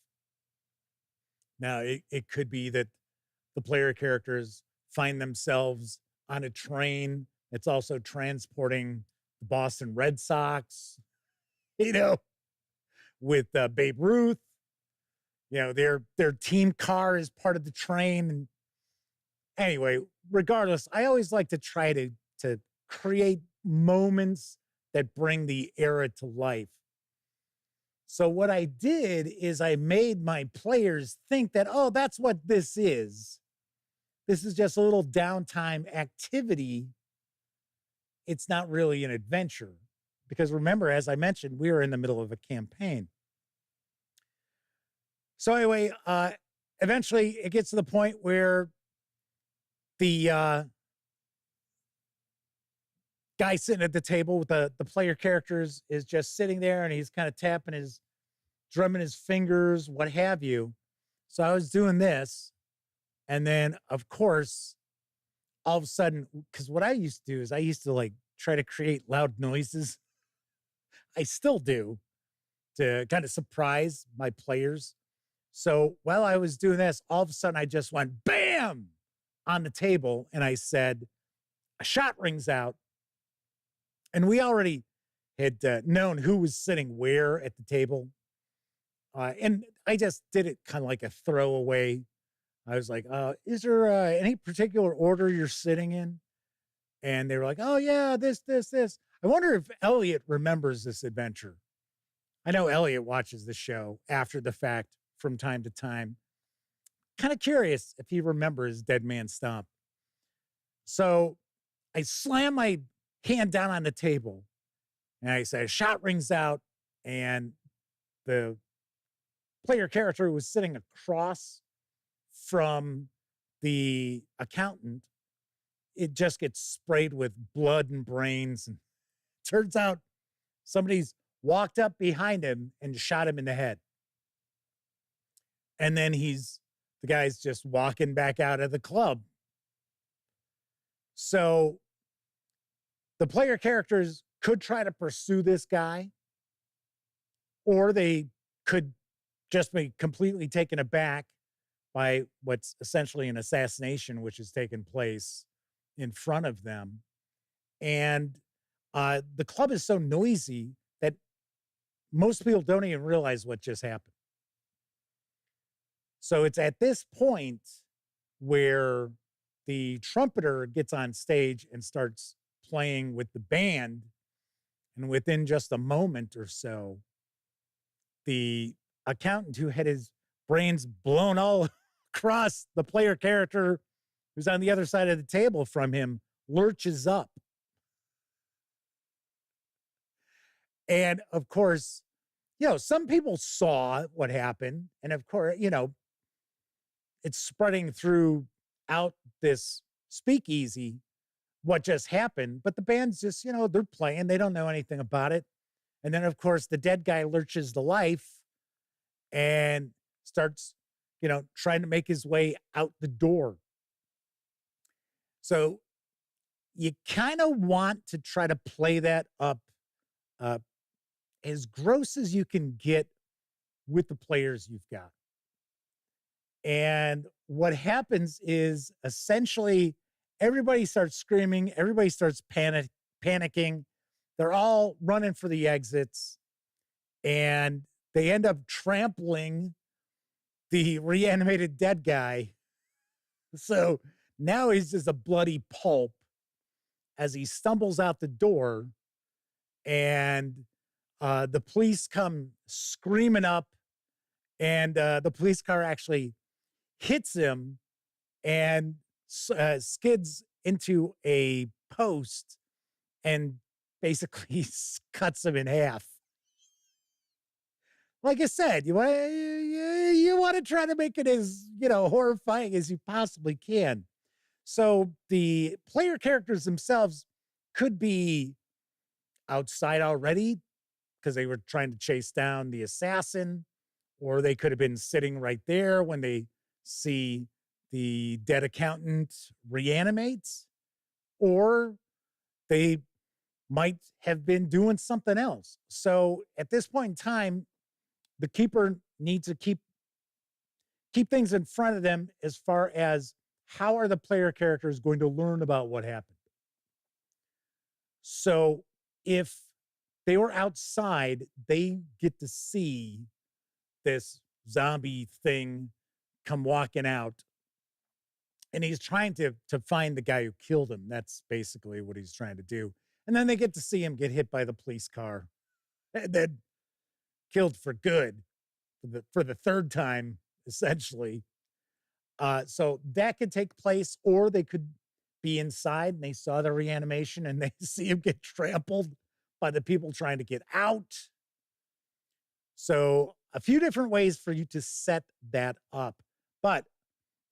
Now, it could be that the player characters find themselves on a train. It's also transporting the Boston Red Sox, with Babe Ruth. Their team car is part of the train. And anyway, regardless, I always like to try to create moments that bring the era to life. So what I did is I made my players think that, oh, that's what this is. This is just a little downtime activity. It's not really an adventure. Because remember, as I mentioned, we were in the middle of a campaign. So anyway, eventually it gets to the point where the guy sitting at the table with the player characters is just sitting there, and he's kind of drumming his fingers, what have you. So I was doing this. And then, of course, all of a sudden, because what I used to do is I used to like try to create loud noises. I still do to kind of surprise my players. So while I was doing this, all of a sudden I just went bam on the table and I said, a shot rings out. And we already had known who was sitting where at the table. And I just did it kind of like a throwaway. I was like, is there any particular order you're sitting in? And they were like, oh, yeah, this. I wonder if Elliot remembers this adventure. I know Elliot watches the show after the fact from time to time. Kind of curious if he remembers Dead Man Stomp. So I slam my hand down on the table and I say, a shot rings out, and the player character who was sitting across from the accountant, it just gets sprayed with blood and brains. And turns out somebody's walked up behind him and shot him in the head. And then the guy's just walking back out of the club. So the player characters could try to pursue this guy, or they could just be completely taken aback by what's essentially an assassination, which has taken place in front of them. And the club is so noisy that most people don't even realize what just happened. So it's at this point where the trumpeter gets on stage and starts playing with the band. And within just a moment or so, the accountant who had his brains blown all across the player character who's on the other side of the table from him lurches up. And of course, some people saw what happened. And of course, it's spreading throughout this speakeasy what just happened. But the band's just, they're playing. They don't know anything about it. And then, of course, the dead guy lurches to life and starts, trying to make his way out the door. So you kind of want to try to play that up as gross as you can get with the players you've got. And what happens is essentially everybody starts screaming, everybody starts panicking. They're all running for the exits, and they end up trampling the reanimated dead guy. So now he's just a bloody pulp as he stumbles out the door, and the police come screaming up, and the police car actually hits him and skids into a post and basically cuts him in half. Like I said, you want to try to make it as, horrifying as you possibly can. So the player characters themselves could be outside already because they were trying to chase down the assassin, or they could have been sitting right there when they see the dead accountant reanimates, or they might have been doing something else. So at this point in time, the keeper needs to keep things in front of them as far as how are the player characters going to learn about what happened. So if they were outside, they get to see this zombie thing come walking out, and he's trying to find the guy who killed him. That's basically what he's trying to do. And then they get to see him get hit by the police car and then killed for good for the third time, essentially. So that could take place, or they could be inside and they saw the reanimation and they see him get trampled by the people trying to get out. So a few different ways for you to set that up. But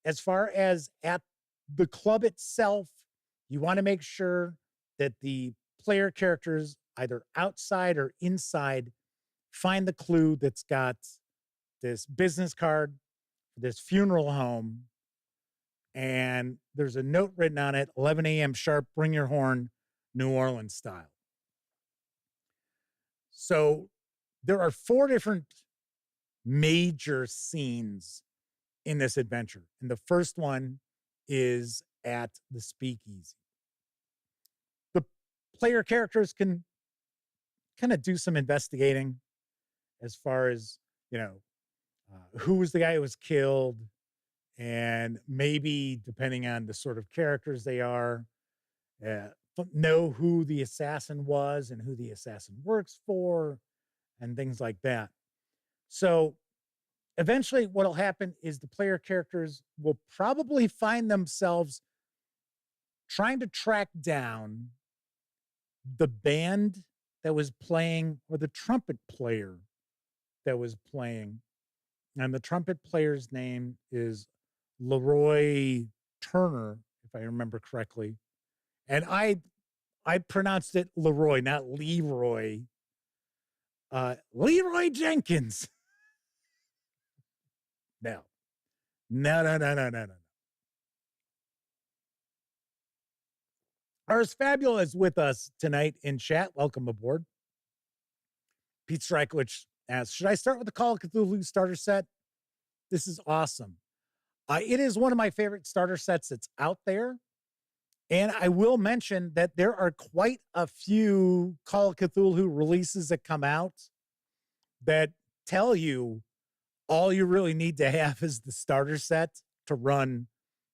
as far as at the club itself, you want to make sure that the player characters, either outside or inside, find the clue that's got this business card, this funeral home, and there's a note written on it, 11 a.m. sharp, bring your horn, New Orleans style. So there are 4 different major scenes in this adventure. And the first one is at the speakeasy. The player characters can kind of do some investigating as far as, who was the guy who was killed, and maybe depending on the sort of characters they are, know who the assassin was and who the assassin works for and things like that. So eventually what'll happen is the player characters will probably find themselves trying to track down the band that was playing, or the trumpet player that was playing. And the trumpet player's name is Leroy Turner, if I remember correctly. And I pronounced it Leroy, not Leroy. Leroy Jenkins. No. Ars Fabula is with us tonight in chat. Welcome aboard. Pete Strykowicz asks, should I start with the Call of Cthulhu starter set? This is awesome. It is one of my favorite starter sets that's out there. And I will mention that there are quite a few Call of Cthulhu releases that come out that tell you all you really need to have is the starter set to run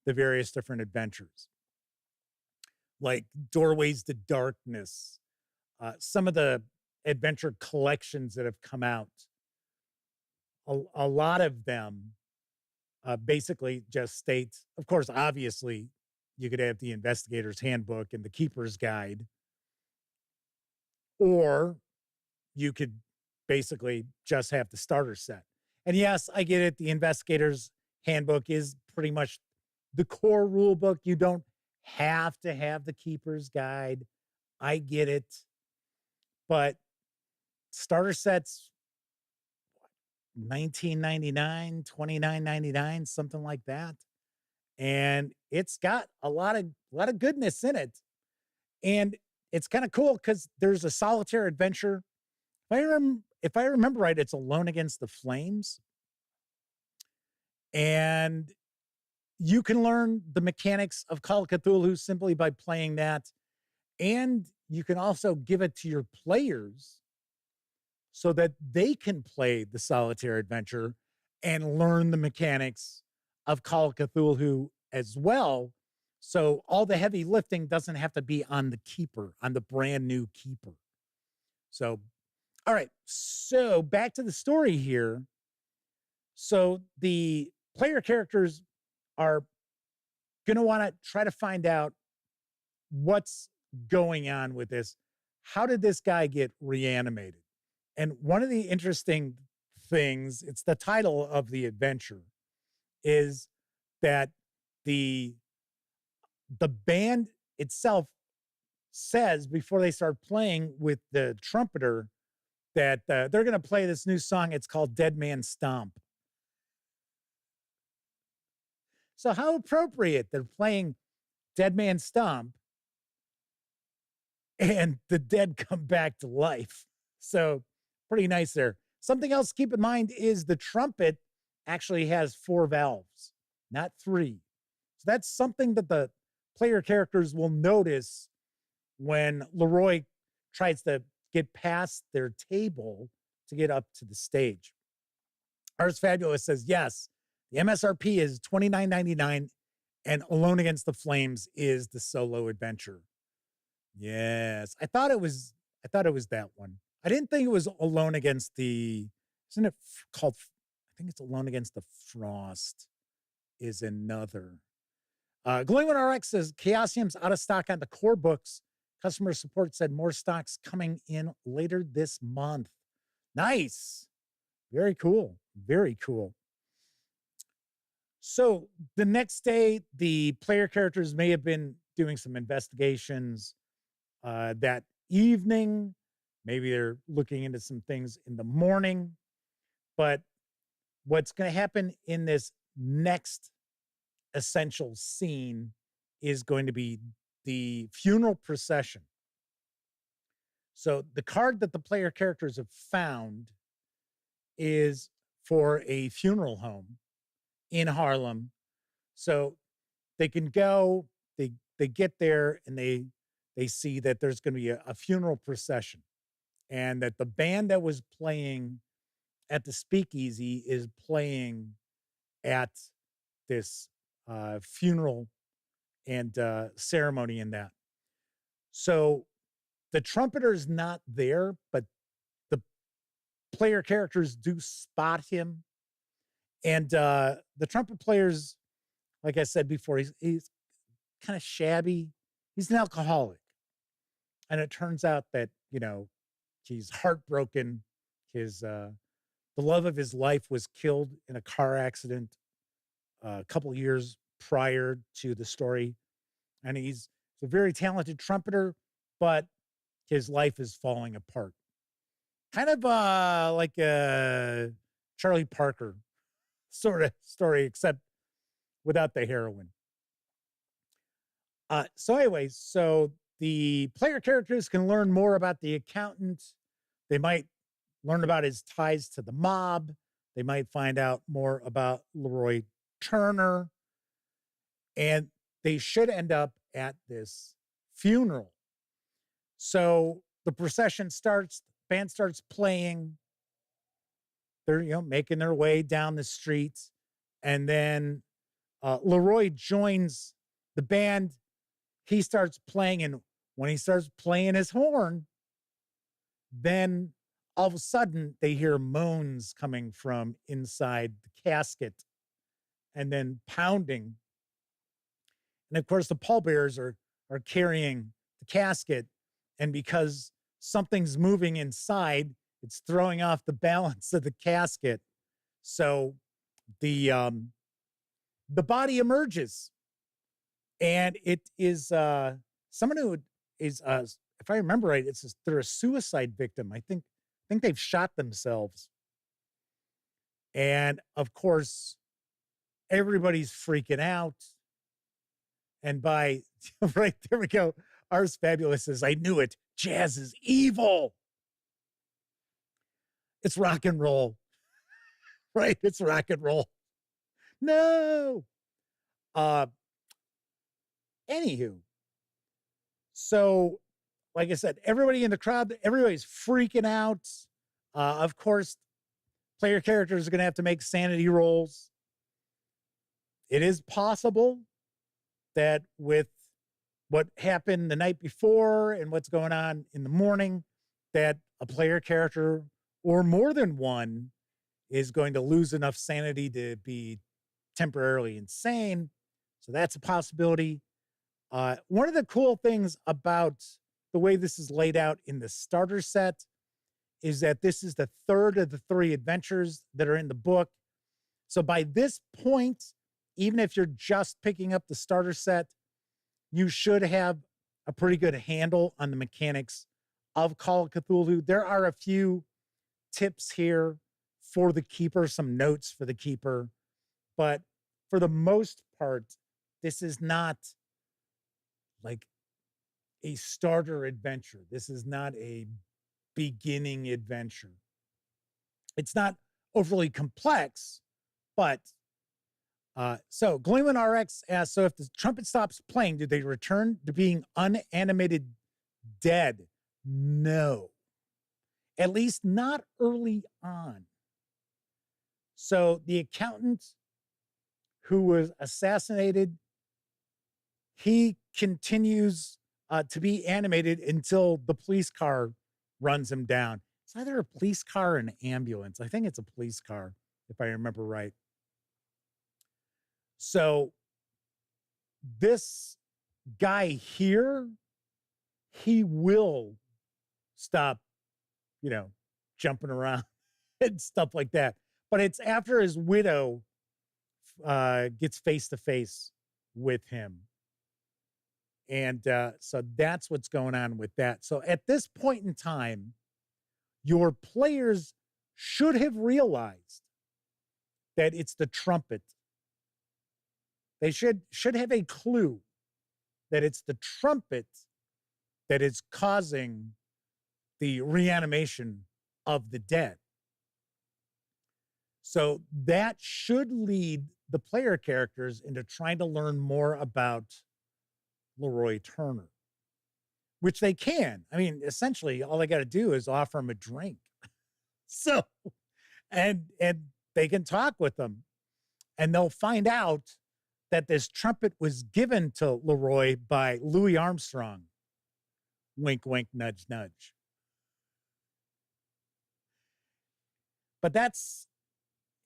the various different adventures. Like Doorways to Darkness, some of the adventure collections that have come out, a lot of them basically just state, of course, obviously, you could have the Investigator's Handbook and the Keeper's Guide, or you could basically just have the starter set. And yes, I get it. The Investigator's Handbook is pretty much the core rule book. You don't have to have the Keeper's Guide. I get it. But starter sets, $19.99, $29.99, something like that. And it's got a lot of goodness in it. And it's kind of cool because there's a solitaire adventure. If I remember right, it's Alone Against the Flames. And you can learn the mechanics of Call of Cthulhu simply by playing that. And you can also give it to your players so that they can play the solitaire adventure and learn the mechanics of Call of Cthulhu as well. So all the heavy lifting doesn't have to be on the keeper, on the brand new keeper. So, all right. So back to the story here. So the player characters are going to want to try to find out what's going on with this. How did this guy get reanimated? And one of the interesting things, it's the title of the adventure, is that the band itself says before they start playing with the trumpeter that they're going to play this new song. It's called Dead Man Stomp. So how appropriate, they're playing Dead Man Stomp and the dead come back to life. So pretty nice there. Something else to keep in mind is the trumpet actually has 4 valves, not 3. So that's something that the player characters will notice when Leroy tries to get past their table to get up to the stage. Ars Fabulous says, yes, the MSRP is $29.99 and Alone Against the Flames is the solo adventure. Yes, I thought it was that one. I didn't think it was Alone Against the, isn't it called, I think it's Alone Against the Frost is another. Glowing One RX says, Chaosium's out of stock on the core books. Customer support said more stocks coming in later this month. Nice. Very cool. Very cool. So the next day, the player characters may have been doing some investigations that evening. Maybe they're looking into some things in the morning. But what's going to happen in this next essential scene is going to be the funeral procession. So the card that the player characters have found is for a funeral home in Harlem. So they can go, they get there, and they see that there's going to be a funeral procession, and that the band that was playing at the speakeasy is playing at this funeral and ceremony in that. So the trumpeter's not there, but the player characters do spot him. And the trumpet player's, like I said before, he's kind of shabby. He's an alcoholic. And it turns out that, you know, he's heartbroken. The love of his life was killed in a car accident a couple years prior to the story. And he's a very talented trumpeter, but his life is falling apart. Kind of like a Charlie Parker sort of story, except without the heroin. So anyways, so the player characters can learn more about the accountant. They might learn about his ties to the mob. They might find out more about Leroy Turner. And they should end up at this funeral. So the procession starts, band starts playing. They're, you know, making their way down the streets. And then Leroy joins the band. He starts playing, and when he starts playing his horn, then all of a sudden they hear moans coming from inside the casket and then pounding. And of course, the pallbearers are carrying the casket, and because something's moving inside, it's throwing off the balance of the casket. So the body emerges, and it is someone who is, if I remember right, they're a suicide victim. I think they've shot themselves. And of course, everybody's freaking out. And by right there we go. Ars Fabulous says, "I knew it. Jazz is evil." It's rock and roll, right? It's rock and roll. No. Anywho, so like I said, everybody in the crowd, everybody's freaking out. Of course, player characters are going to have to make sanity rolls. It is possible that with what happened the night before and what's going on in the morning, that a player character or more than one is going to lose enough sanity to be temporarily insane. So that's a possibility. One of the cool things about the way this is laid out in the starter set is that this is the third of the 3 adventures that are in the book. So by this point, even if you're just picking up the starter set, you should have a pretty good handle on the mechanics of Call of Cthulhu. There are a few tips here for the keeper, some notes for the keeper, but for the most part, this is not like a starter adventure. This is not a beginning adventure. It's not overly complex, but so Gleeman RX asks, so if the trumpet stops playing, do they return to being unanimated dead? No. At least not early on. So the accountant who was assassinated, he continues to be animated until the police car runs him down. It's either a police car or an ambulance. I think it's a police car, if I remember right. So this guy here, he will stop, you know, jumping around and stuff like that. But it's after his widow gets face to face with him. And so that's what's going on with that. So at this point in time, your players should have realized that it's the trumpet they should have a clue that it's the trumpet that is causing the reanimation of the dead. So that should lead the player characters into trying to learn more about Leroy Turner, which they can. I mean, essentially, all they got to do is offer him a drink. So, and they can talk with them, and they'll find out that this trumpet was given to Leroy by Louis Armstrong. Wink, wink, nudge, nudge. But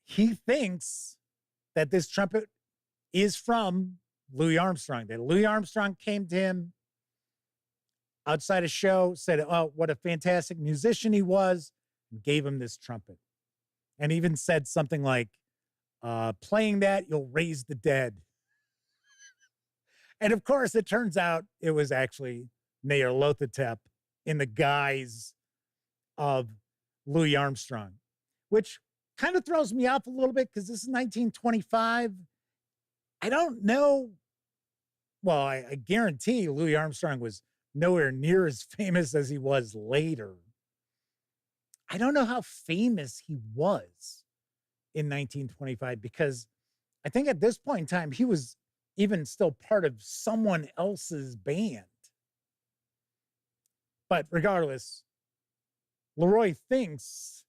he thinks that this trumpet is from Louis Armstrong, that Louis Armstrong came to him outside a show, said, oh, what a fantastic musician he was, and gave him this trumpet. And even said something like, playing that, you'll raise the dead. And of course, it turns out it was actually Nyarlathotep in the guise of Louis Armstrong, which kind of throws me off a little bit because this is 1925. I don't know. Well, I guarantee Louis Armstrong was nowhere near as famous as he was later. I don't know how famous he was in 1925 because I think at this point in time, he was even still part of someone else's band. But regardless, Leroy thinks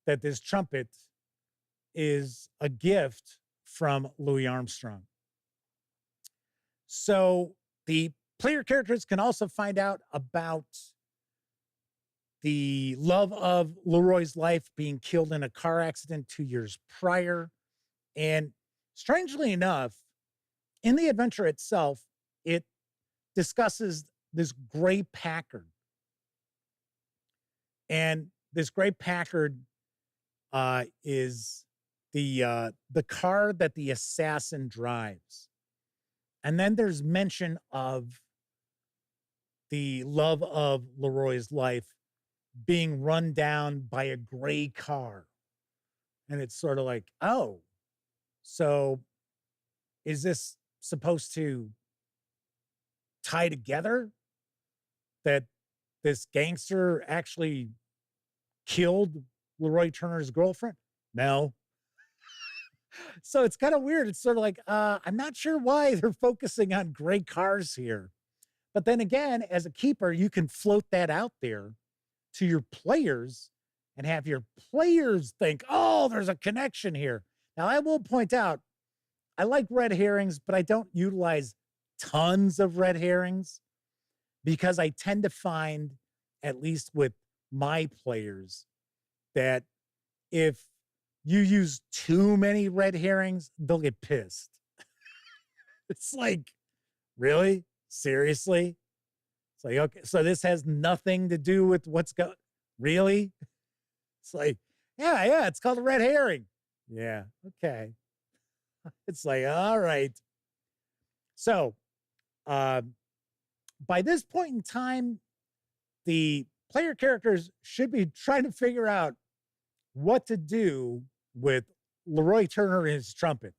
that this trumpet is a gift from Louis Armstrong. So the player characters can also find out about the love of Leroy's life being killed in a car accident 2 years prior. And strangely enough, in the adventure itself, it discusses this gray Packard. And this gray Packard is the car that the assassin drives. And then there's mention of the love of Leroy's life being run down by a gray car. And it's sort of like, oh, so is this supposed to tie together that this gangster actually killed Leroy Turner's girlfriend? No. So it's kind of weird. It's sort of like, I'm not sure why they're focusing on gray cars here. But then again, as a keeper, you can float that out there to your players and have your players think, oh, there's a connection here. Now, I will point out, I like red herrings, but I don't utilize tons of red herrings because I tend to find, at least with my players, that if you use too many red herrings, they'll get pissed. It's like, really? Seriously? It's like, okay, so this has nothing to do with what's going, really? It's like, yeah, it's called a red herring. Yeah, okay. It's like, all right. So, by this point in time, the player characters should be trying to figure out what to do with Leroy Turner and his trumpet,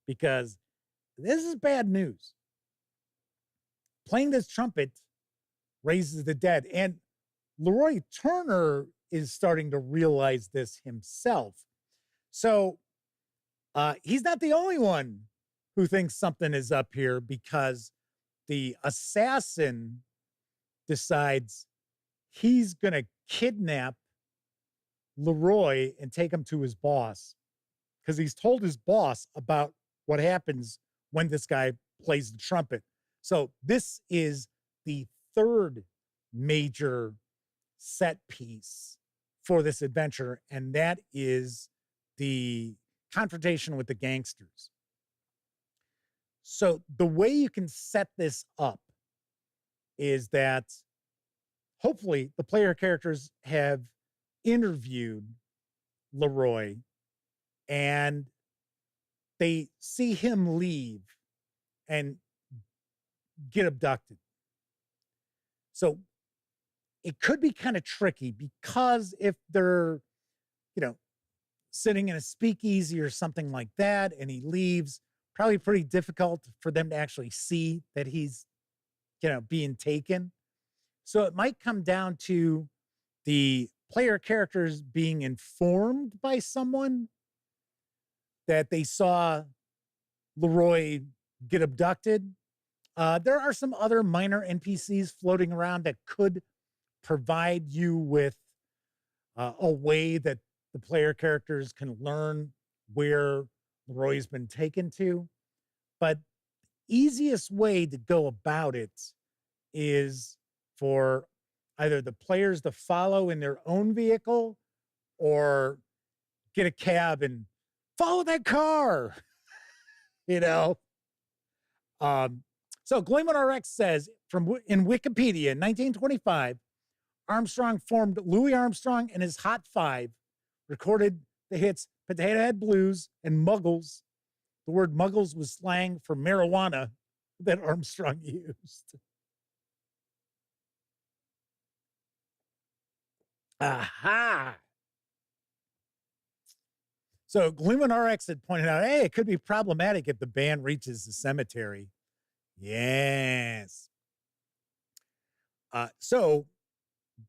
because this is bad news. Playing this trumpet raises the dead, and Leroy Turner is starting to realize this himself. So he's not the only one who thinks something is up here, because the assassin decides he's going to kidnap Leroy and take him to his boss, because he's told his boss about what happens when this guy plays the trumpet. So this is the third major set piece for this adventure, and that is the confrontation with the gangsters. So the way you can set this up is that hopefully the player characters have interviewed Leroy and they see him leave and get abducted. So it could be kind of tricky, because if they're, sitting in a speakeasy or something like that, and he leaves, probably pretty difficult for them to actually see that he's, being taken. So it might come down to the player characters being informed by someone that they saw Leroy get abducted. There are some other minor NPCs floating around that could provide you with a way that the player characters can learn where Leroy's been taken to. But easiest way to go about it is for either the players to follow in their own vehicle or get a cab and follow that car. So Gleeman RX says in Wikipedia in 1925, Armstrong formed Louis Armstrong and his Hot Five, recorded the hits Potato Head Blues and Muggles. The word Muggles was slang for marijuana that Armstrong used. Aha! So Gleeman RX had pointed out, hey, it could be problematic if the band reaches the cemetery. Yes. So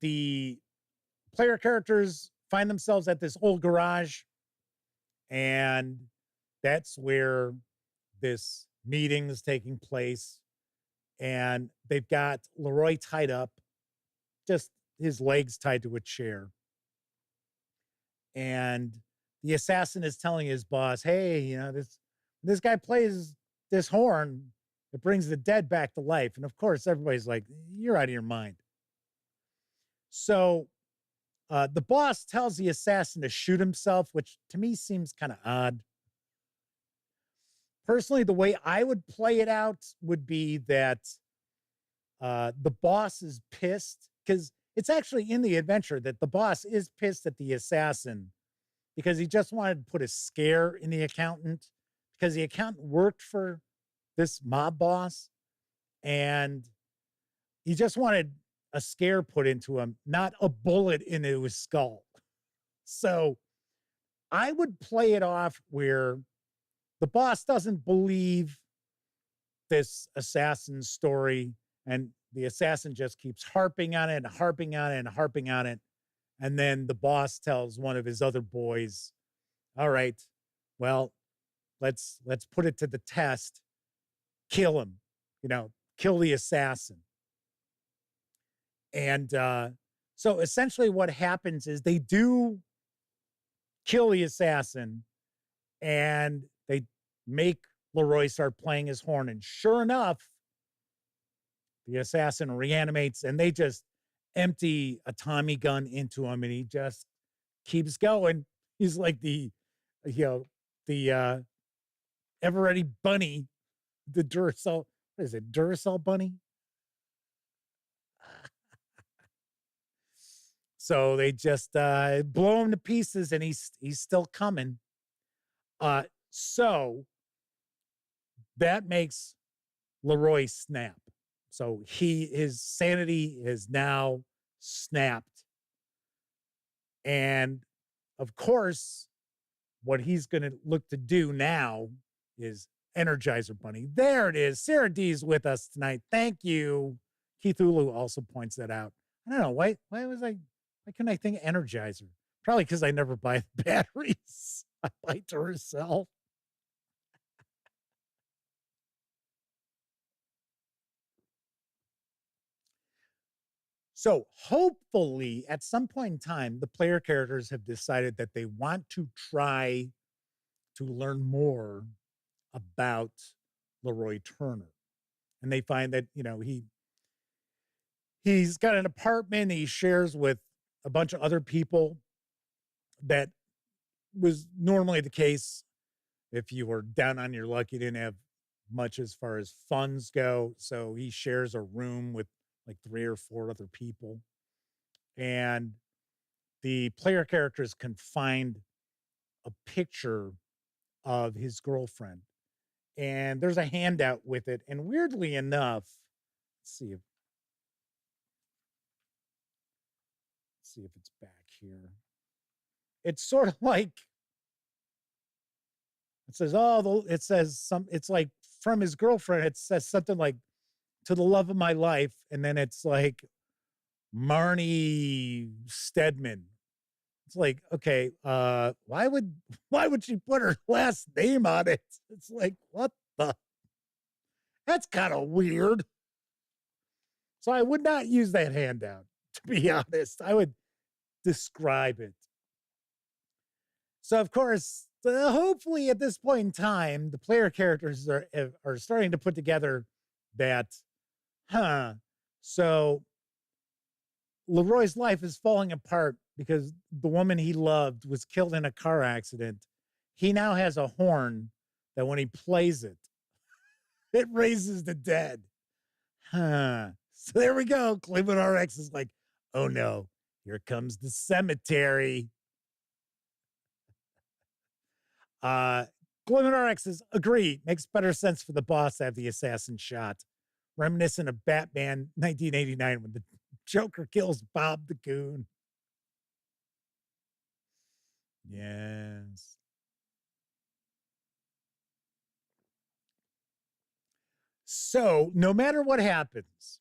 the player characters find themselves at this old garage, and that's where this meeting is taking place. And they've got Leroy tied up, just his legs tied to a chair. And the assassin is telling his boss, hey, this guy plays this horn that brings the dead back to life. And of course, everybody's like, you're out of your mind. So the boss tells the assassin to shoot himself, which to me seems kind of odd. Personally, the way I would play it out would be that the boss is pissed, because it's actually in the adventure that the boss is pissed at the assassin because he just wanted to put a scare in the accountant, because the accountant worked for this mob boss and he just wanted a scare put into him, not a bullet into his skull. So I would play it off where the boss doesn't believe this assassin's story, and the assassin just keeps harping on it and harping on it and harping on it. And then the boss tells one of his other boys, all right, well, let's put it to the test. Kill him, kill the assassin. And so essentially what happens is they do kill the assassin, and they make Leroy start playing his horn. And sure enough, the assassin reanimates, and they just empty a Tommy gun into him, and he just keeps going. He's like the ever-ready bunny, the Duracell. What is it, Duracell bunny? So they just blow him to pieces, and he's still coming. So that makes Leroy snap. So his sanity is now snapped. And of course, what he's going to look to do now is Energizer Bunny. There it is. Sarah D is with us tonight. Thank you. Cthulhu also points that out. I don't know. Why couldn't I think Energizer? Probably because I never buy the batteries. I buy Duracell. So hopefully at some point in time, the player characters have decided that they want to try to learn more about Leroy Turner. And they find that, he's got an apartment he shares with a bunch of other people. That was normally the case if you were down on your luck. You didn't have much as far as funds go. So he shares a room with like 3 or 4 other people. And the player characters can find a picture of his girlfriend. And there's a handout with it. And weirdly enough, let's see if it's back here. It's sort of like, It says, it's like from his girlfriend. It says something like, to the love of my life. And then it's like Marnie Stedman. It's like, okay, why would she put her last name on it? It's like, what the? That's kind of weird. So I would not use that handout, to be honest. I would describe it. So, of course, hopefully at this point in time, the player characters are starting to put together that, so Leroy's life is falling apart because the woman he loved was killed in a car accident. He now has a horn that when he plays it, it raises the dead. So there we go. Cleveland RX is like, oh no, here comes the cemetery. Cleveland RX is agree. Makes better sense for the boss to have the assassin shot. Reminiscent of Batman 1989 when the Joker kills Bob the Goon. Yes. So no matter what happens,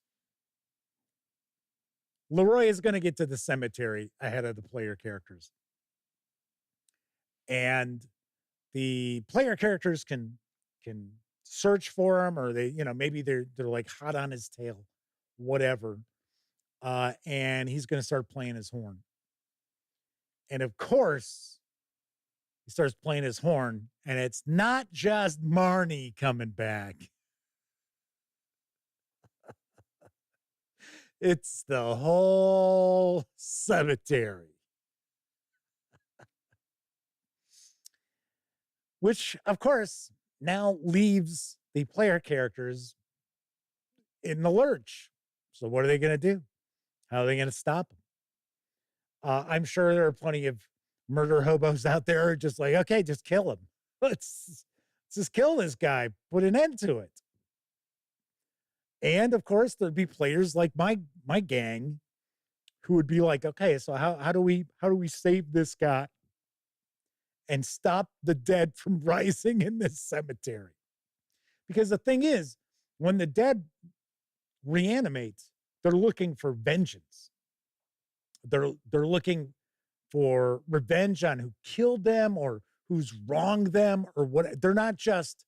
Leroy is going to get to the cemetery ahead of the player characters. And the player characters can search for him, or they, maybe they're like hot on his tail, whatever. And he's going to start playing his horn. And of course, he starts playing his horn, and it's not just Marnie coming back. It's the whole cemetery. Which, of course, now leaves the player characters in the lurch. So what are they going to do? How are they going to stop them? I'm sure there are plenty of murder hobos out there just like, okay, just kill him. Let's just kill this guy. Put an end to it. And of course, there'd be players like my gang who would be like, okay, so how do we save this guy and stop the dead from rising in this cemetery? Because the thing is, when the dead reanimate, they're looking for vengeance. They're looking for revenge on who killed them or who's wronged them or what. They're not just,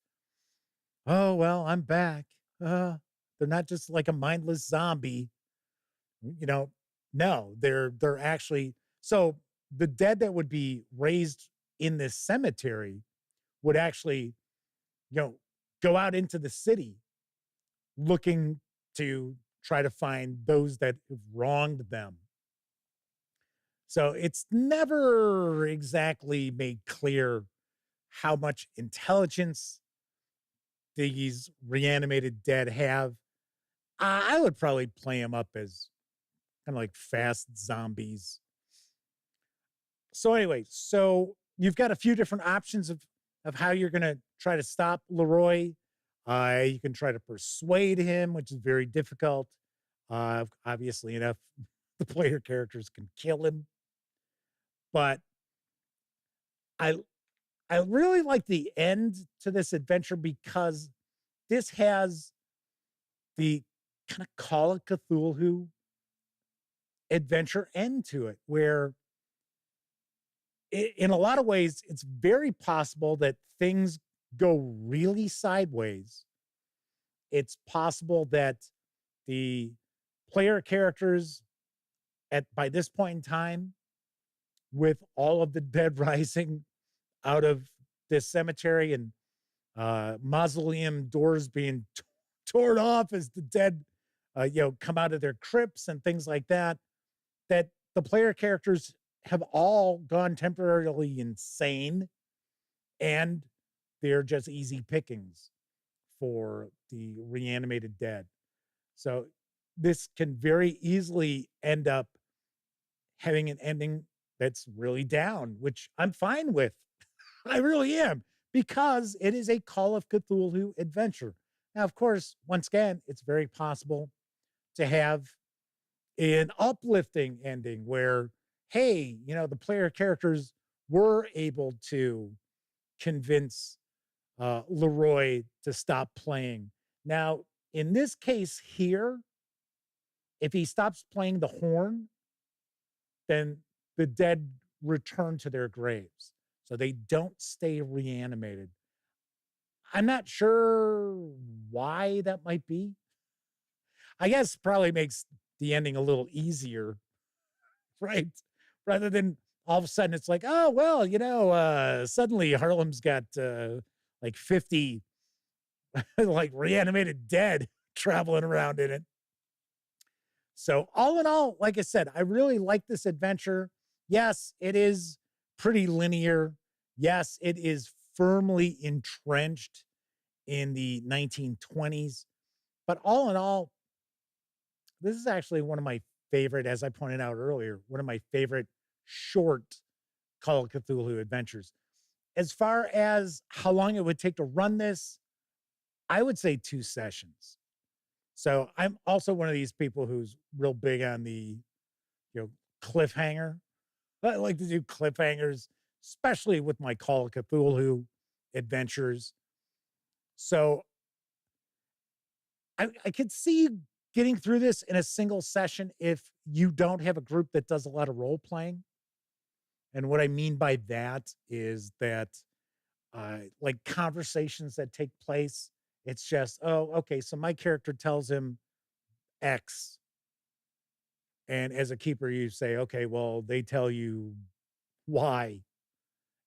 oh, well, I'm back. They're not just like a mindless zombie. No, they're actually, so the dead that would be raised in this cemetery would actually, go out into the city looking to try to find those that have wronged them. So it's never exactly made clear how much intelligence these reanimated dead have. I would probably play them up as kind of like fast zombies. So anyway, you've got a few different options of how you're going to try to stop Leroy. You can try to persuade him, which is very difficult. Obviously enough, the player characters can kill him. But I really like the end to this adventure because this has the kind of Call of Cthulhu adventure end to it, where in a lot of ways, it's very possible that things go really sideways. It's possible that the player characters by this point in time, with all of the dead rising out of this cemetery and mausoleum doors being torn off as the dead, come out of their crypts and things like that, that the player characters have all gone temporarily insane, and they're just easy pickings for the reanimated dead. So this can very easily end up having an ending that's really down, which I'm fine with. I really am, because it is a Call of Cthulhu adventure. Now, of course, once again, it's very possible to have an uplifting ending where, hey, the player characters were able to convince Leroy to stop playing. Now, in this case here, if he stops playing the horn, then the dead return to their graves. So they don't stay reanimated. I'm not sure why that might be. I guess probably makes the ending a little easier, right? Rather than all of a sudden it's like, oh, well, suddenly Harlem's got like 50 like reanimated dead traveling around in it. So all in all, like I said, I really like this adventure. Yes, it is pretty linear. Yes, it is firmly entrenched in the 1920s. But all in all, this is actually one of my favorite, as I pointed out earlier, one of my favorite short Call of Cthulhu adventures. As far as how long it would take to run this, I would say 2 sessions. So I'm also one of these people who's real big on the, cliffhanger. I like to do cliffhangers, especially with my Call of Cthulhu adventures. So I could see you getting through this in a single session if you don't have a group that does a lot of role playing. And what I mean by that is that like conversations that take place, it's just, oh, okay, so my character tells him X. And as a keeper, you say, okay, well, they tell you Y,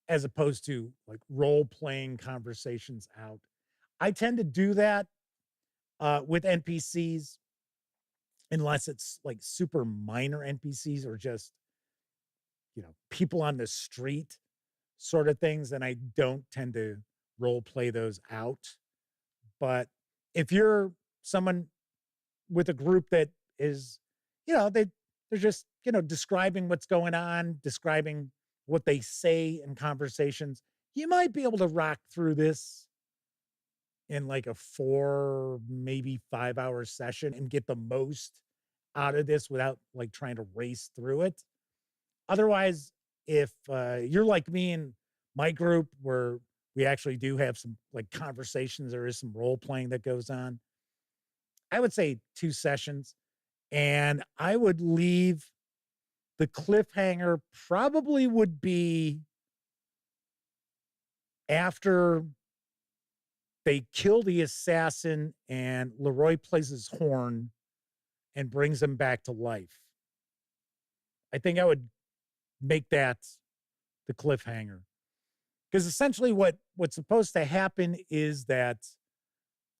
as opposed to like role-playing conversations out. I tend to do that with NPCs, unless it's like super minor NPCs or just, people on the street sort of things. And I don't tend to role play those out. But if you're someone with a group that is, they're just, describing what's going on, describing what they say in conversations, you might be able to rock through this in like a 4, maybe 5-hour session and get the most out of this without like trying to race through it. Otherwise, if you're like me and my group where we actually do have some like conversations, there is some role playing that goes on, I would say 2 sessions. And I would leave the cliffhanger probably would be after they kill the assassin and Leroy plays his horn and brings him back to life. I think I would make that the cliffhanger. Because essentially what's supposed to happen is that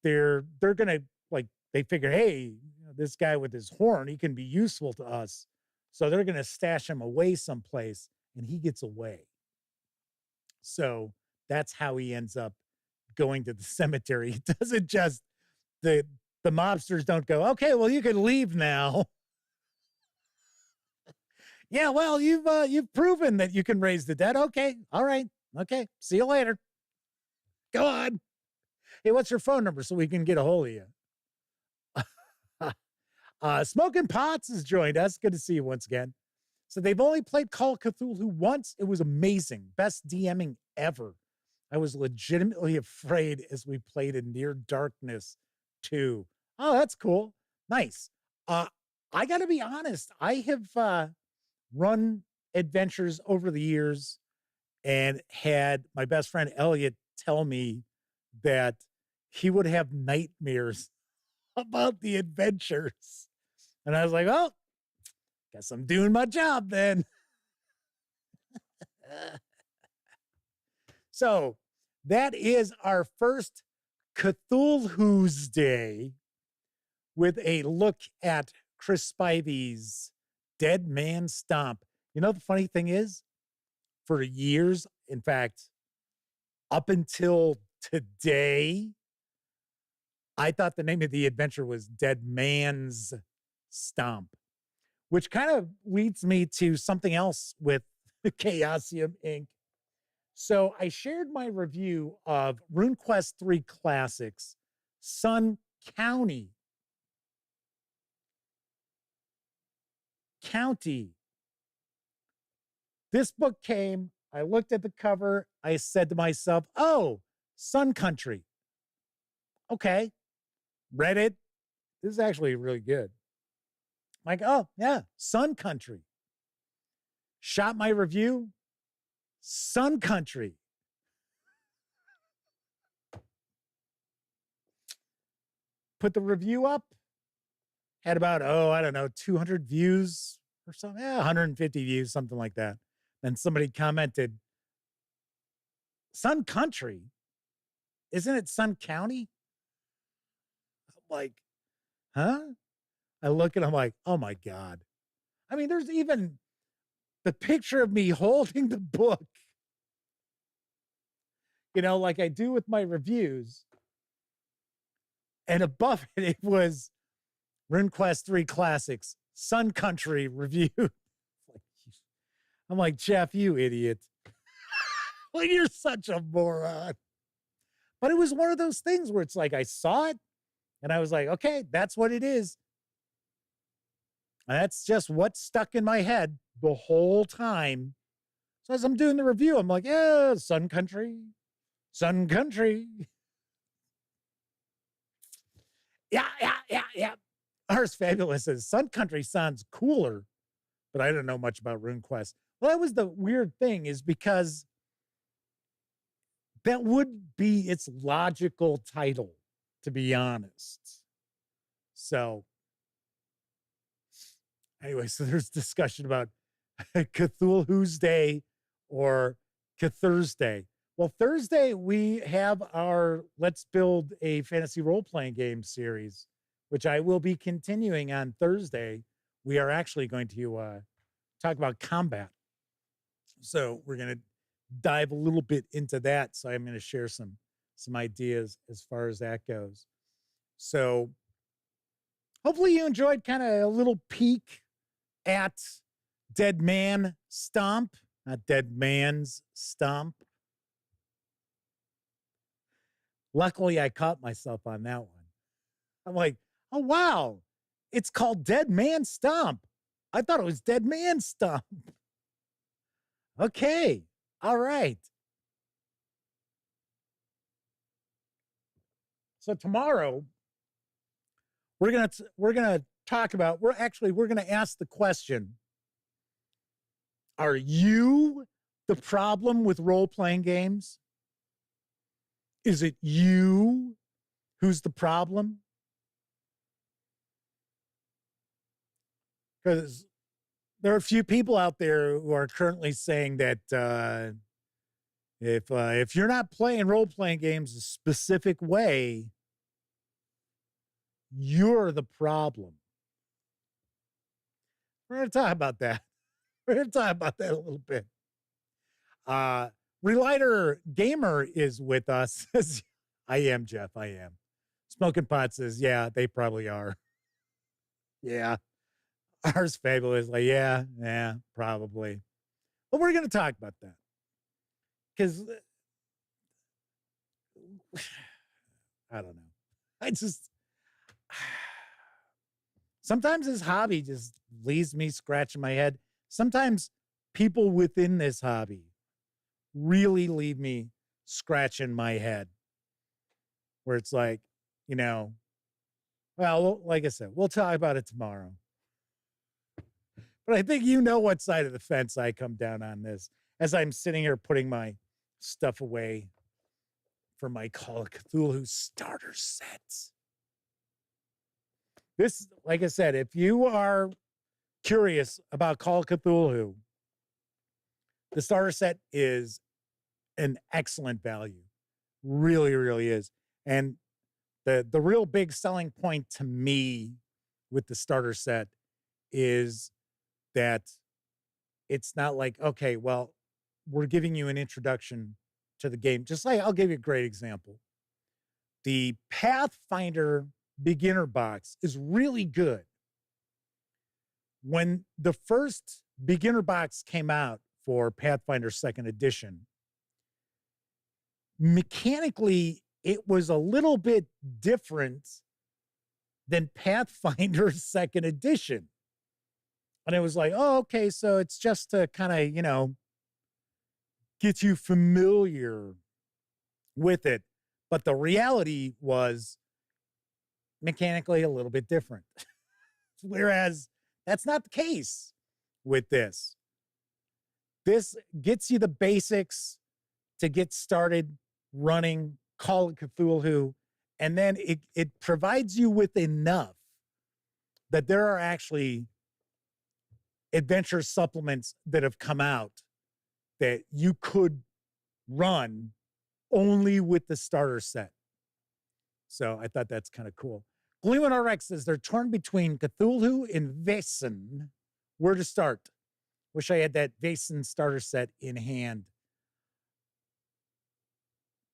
they're going to, like, they figure, hey, this guy with his horn, he can be useful to us. So they're going to stash him away someplace and he gets away. So that's how he ends up going to the cemetery. It doesn't just, the mobsters don't go, okay, well, you can leave now. Yeah, well, you've proven that you can raise the dead. Okay, all right. Okay, see you later. Go on. Hey, what's your phone number so we can get a hold of you? Smoking Pots has joined us. Good to see you once again. So they've only played Call of Cthulhu once. It was amazing. Best DMing ever. I was legitimately afraid as we played in Near Darkness 2. Oh, that's cool. Nice. I got to be honest. I have run adventures over the years and had my best friend Elliot tell me that he would have nightmares about the adventures. And I was like, well, guess I'm doing my job then. So that is our first Cthulhuesday with a look at Chris Spivey's Dead Man Stomp. You know, the funny thing is, for years, in fact, up until today, I thought the name of the adventure was Dead Man's Stomp, which kind of leads me to something else with Chaosium Inc. So I shared my review of RuneQuest 3 Classics, Sun County. This book came, I looked at the cover, I said to myself, oh, Sun Country. Okay. Read it. This is actually really good. Like, oh, yeah, Sun Country. Shot my review. Sun Country. Put the review up. Had about, 200 views or something. 150 views, something like that. Then somebody commented, Sun Country? Isn't it Sun County? I'm like, huh? I look and I'm like, oh my God. I mean, there's even the picture of me holding the book, like I do with my reviews. And above it, it was RuneQuest 3 Classics, Sun Country review. I'm like, Jeff, you idiot. Like, you're such a moron. But it was one of those things where it's like, I saw it and I was like, okay, that's what it is. And that's just what stuck in my head the whole time. So as I'm doing the review, I'm like, yeah, Sun Country, Sun Country. Yeah. Ours Fabulous says, Sun Country sounds cooler, but I don't know much about RuneQuest. Well, that was the weird thing, is because that would be its logical title, to be honest. So anyway, so there's discussion about Cthulhuesday or Cthulhuesday. Well, Thursday, we have our Let's Build a Fantasy Role-Playing Game series, which I will be continuing on Thursday. We are actually going to talk about combat. So we're going to dive a little bit into that. So I'm going to share some ideas as far as that goes. So hopefully you enjoyed kind of a little peek at Dead Man Stomp, not Dead Man's Stomp. Luckily, I caught myself on that one. I'm like, oh, wow, it's called Dead Man Stomp. I thought it was Dead Man Stomp. Okay, all right. So tomorrow, we're gonna talk about, we're gonna ask the question, are you the problem with role-playing games? Is it you who's the problem? Because there are a few people out there who are currently saying that if you're not playing role-playing games a specific way, you're the problem. We're going to talk about that. We're going to talk about that a little bit. Relighter Gamer is with us. I am, Jeff. I am. Smoking Pot says, yeah, they probably are. Yeah. Ours Fabulous. Like, yeah, probably. But we're going to talk about that. Because I don't know. Sometimes this hobby just leaves me scratching my head. Sometimes people within this hobby really leave me scratching my head, where it's like, well, like I said, we'll talk about it tomorrow. But I think you know what side of the fence I come down on this as I'm sitting here putting my stuff away for my Call of Cthulhu starter sets. This, like I said, if you are curious about Call of Cthulhu, the starter set is an excellent value. Really, really is. And the real big selling point to me with the starter set is that it's not like, okay, well, we're giving you an introduction to the game. Just like, I'll give you a great example. The Pathfinder beginner box is really good. When the first beginner box came out for Pathfinder 2nd edition, mechanically, it was a little bit different than Pathfinder 2nd edition. And it was like, oh, okay, so it's just to kind of, get you familiar with it. But the reality was mechanically a little bit different. Whereas that's not the case with this. This gets you the basics to get started running Call of Cthulhu, and then it provides you with enough that there are actually adventure supplements that have come out that you could run only with the starter set. So I thought that's kind of cool. Gleeman RX says they're torn between Cthulhu and Wesen. Where to start? Wish I had that Wesen starter set in hand.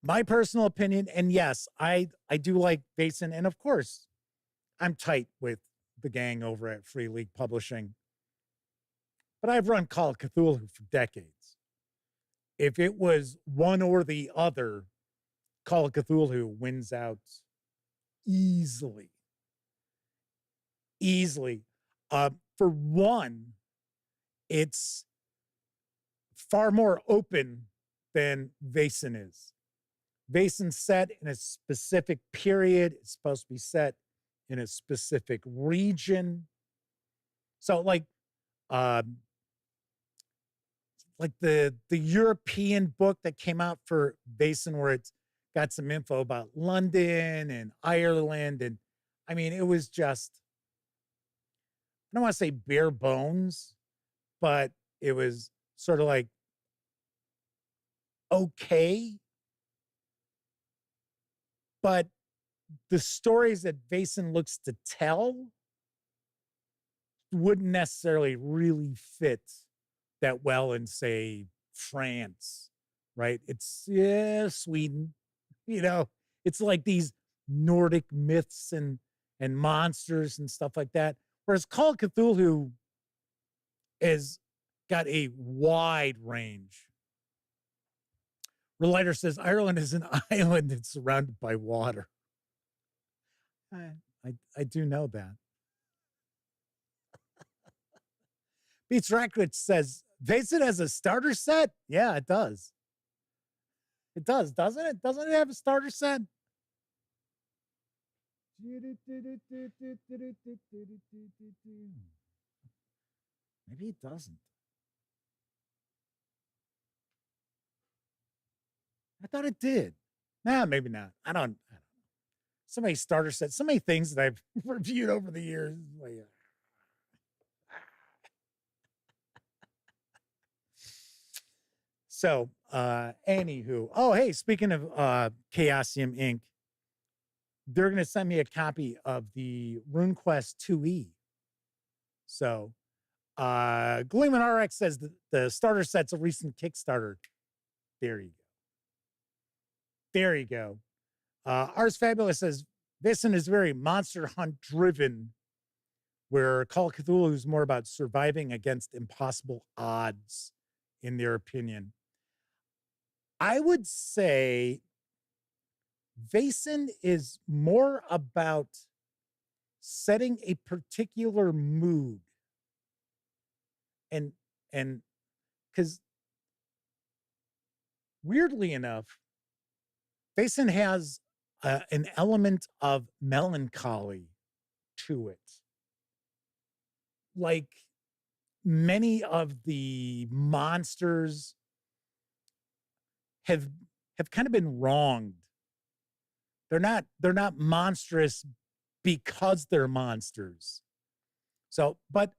My personal opinion, and yes, I do like Wesen, and of course, I'm tight with the gang over at Free League Publishing. But I've run Call of Cthulhu for decades. If it was one or the other, Call of Cthulhu wins out easily. Easily. For one, it's far more open than Wesen is. Wesen's set in a specific period. It's supposed to be set in a specific region. So like the European book that came out for Wesen, where it's got some info about London and Ireland. And I mean, it was just, I don't want to say bare bones, but it was sort of like, okay. But the stories that Wesen looks to tell wouldn't necessarily really fit that well in, say, France, right? It's Sweden, you know, it's like these Nordic myths and monsters and stuff like that. Whereas Call of Cthulhu has got a wide range. Relighter says Ireland is an island that's surrounded by water. I do know that. Beats Rackridge says Wesen has a starter set. Yeah, it does. It does, doesn't it? Doesn't it have a starter set? Maybe it doesn't. I thought it did. Nah, maybe not. I don't know. So many starter sets, so many things that I've reviewed over the years. So, anywho. Oh, hey, speaking of Chaosium Inc., they're going to send me a copy of the RuneQuest 2E. So, Gleeman RX says the starter set's a recent Kickstarter. There you go. There you go. Ars Fabulous says, Wesen is very monster hunt driven, where Call of Cthulhu is more about surviving against impossible odds, in their opinion. I would say Wesen is more about setting a particular mood. And because weirdly enough, Wesen has an element of melancholy to it. Like many of the monsters have kind of been wronged. They're not monstrous because they're monsters. So, but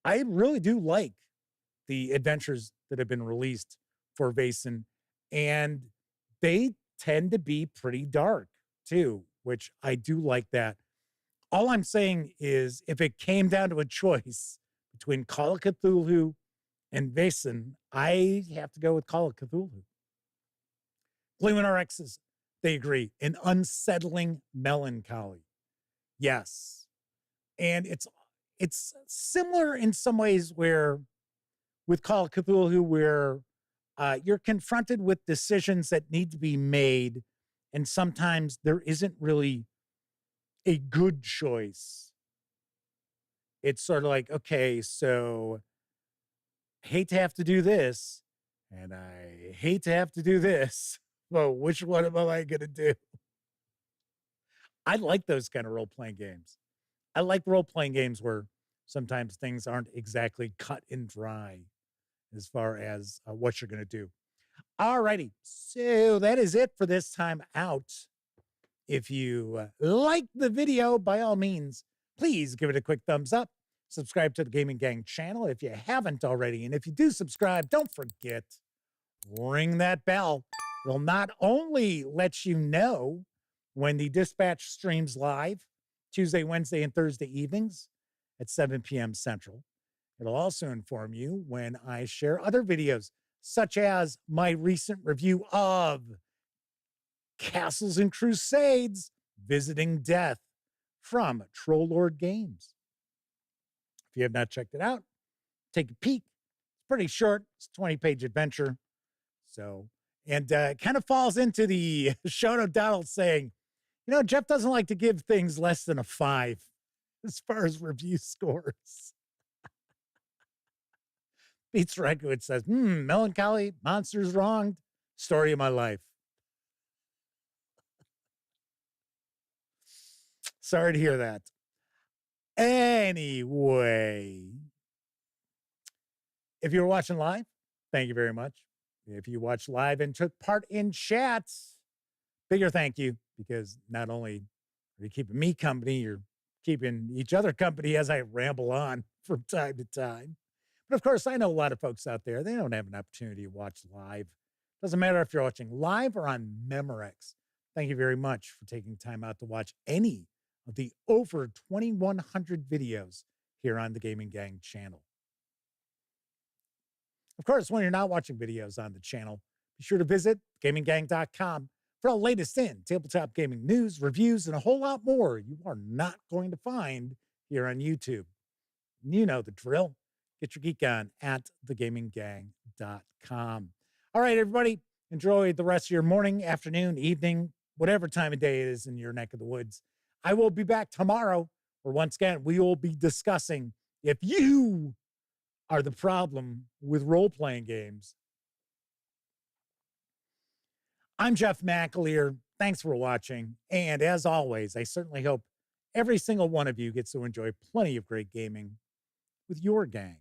I really do like the adventures that have been released for Wesen, and they tend to be pretty dark too, which I do like that. All I'm saying is if it came down to a choice between Call of Cthulhu and Wesen, I have to go with Call of Cthulhu. Gleeman RXs, they agree. An unsettling melancholy. Yes. And it's similar in some ways where with Call of Cthulhu, where you're confronted with decisions that need to be made, and sometimes there isn't really a good choice. It's sort of like, okay, so I hate to have to do this, and I hate to have to do this. Well, which one am I going to do? I like those kind of role-playing games. I like role-playing games where sometimes things aren't exactly cut and dry as far as what you're going to do. All righty. So that is it for this time out. If you like the video, by all means, please give it a quick thumbs up. Subscribe to the Gaming Gang channel if you haven't already. And if you do subscribe, don't forget, ring that bell. It'll not only let you know when the Dispatch streams live Tuesday, Wednesday, and Thursday evenings at 7 p.m. Central. It'll also inform you when I share other videos, such as my recent review of Castles and Crusades, Visiting Death from Troll Lord Games. If you have not checked it out, take a peek. It's pretty short. It's a 20-page adventure. So, and kind of falls into the Sean O'Donnell saying, you know, Jeff doesn't like to give things less than a 5 as far as review scores. Beats Rekowitz says, melancholy, monsters wronged, story of my life. Sorry to hear that. Anyway, if you're watching live, thank you very much. If you watched live and took part in chats, bigger thank you, because not only are you keeping me company, you're keeping each other company as I ramble on from time to time. But of course, I know a lot of folks out there, they don't have an opportunity to watch live. Doesn't matter if you're watching live or on Memorex. Thank you very much for taking time out to watch any of the over 2,100 videos here on the Gaming Gang channel. Of course, when you're not watching videos on the channel, be sure to visit gaminggang.com for the latest in tabletop gaming news, reviews, and a whole lot more you are not going to find here on YouTube. You know the drill. Get your geek on at thegaminggang.com. All right, everybody, enjoy the rest of your morning, afternoon, evening, whatever time of day it is in your neck of the woods. I will be back tomorrow, where once again, we will be discussing if you are the problem with role-playing games. I'm Jeff McAleer. Thanks for watching. And as always, I certainly hope every single one of you gets to enjoy plenty of great gaming with your gang.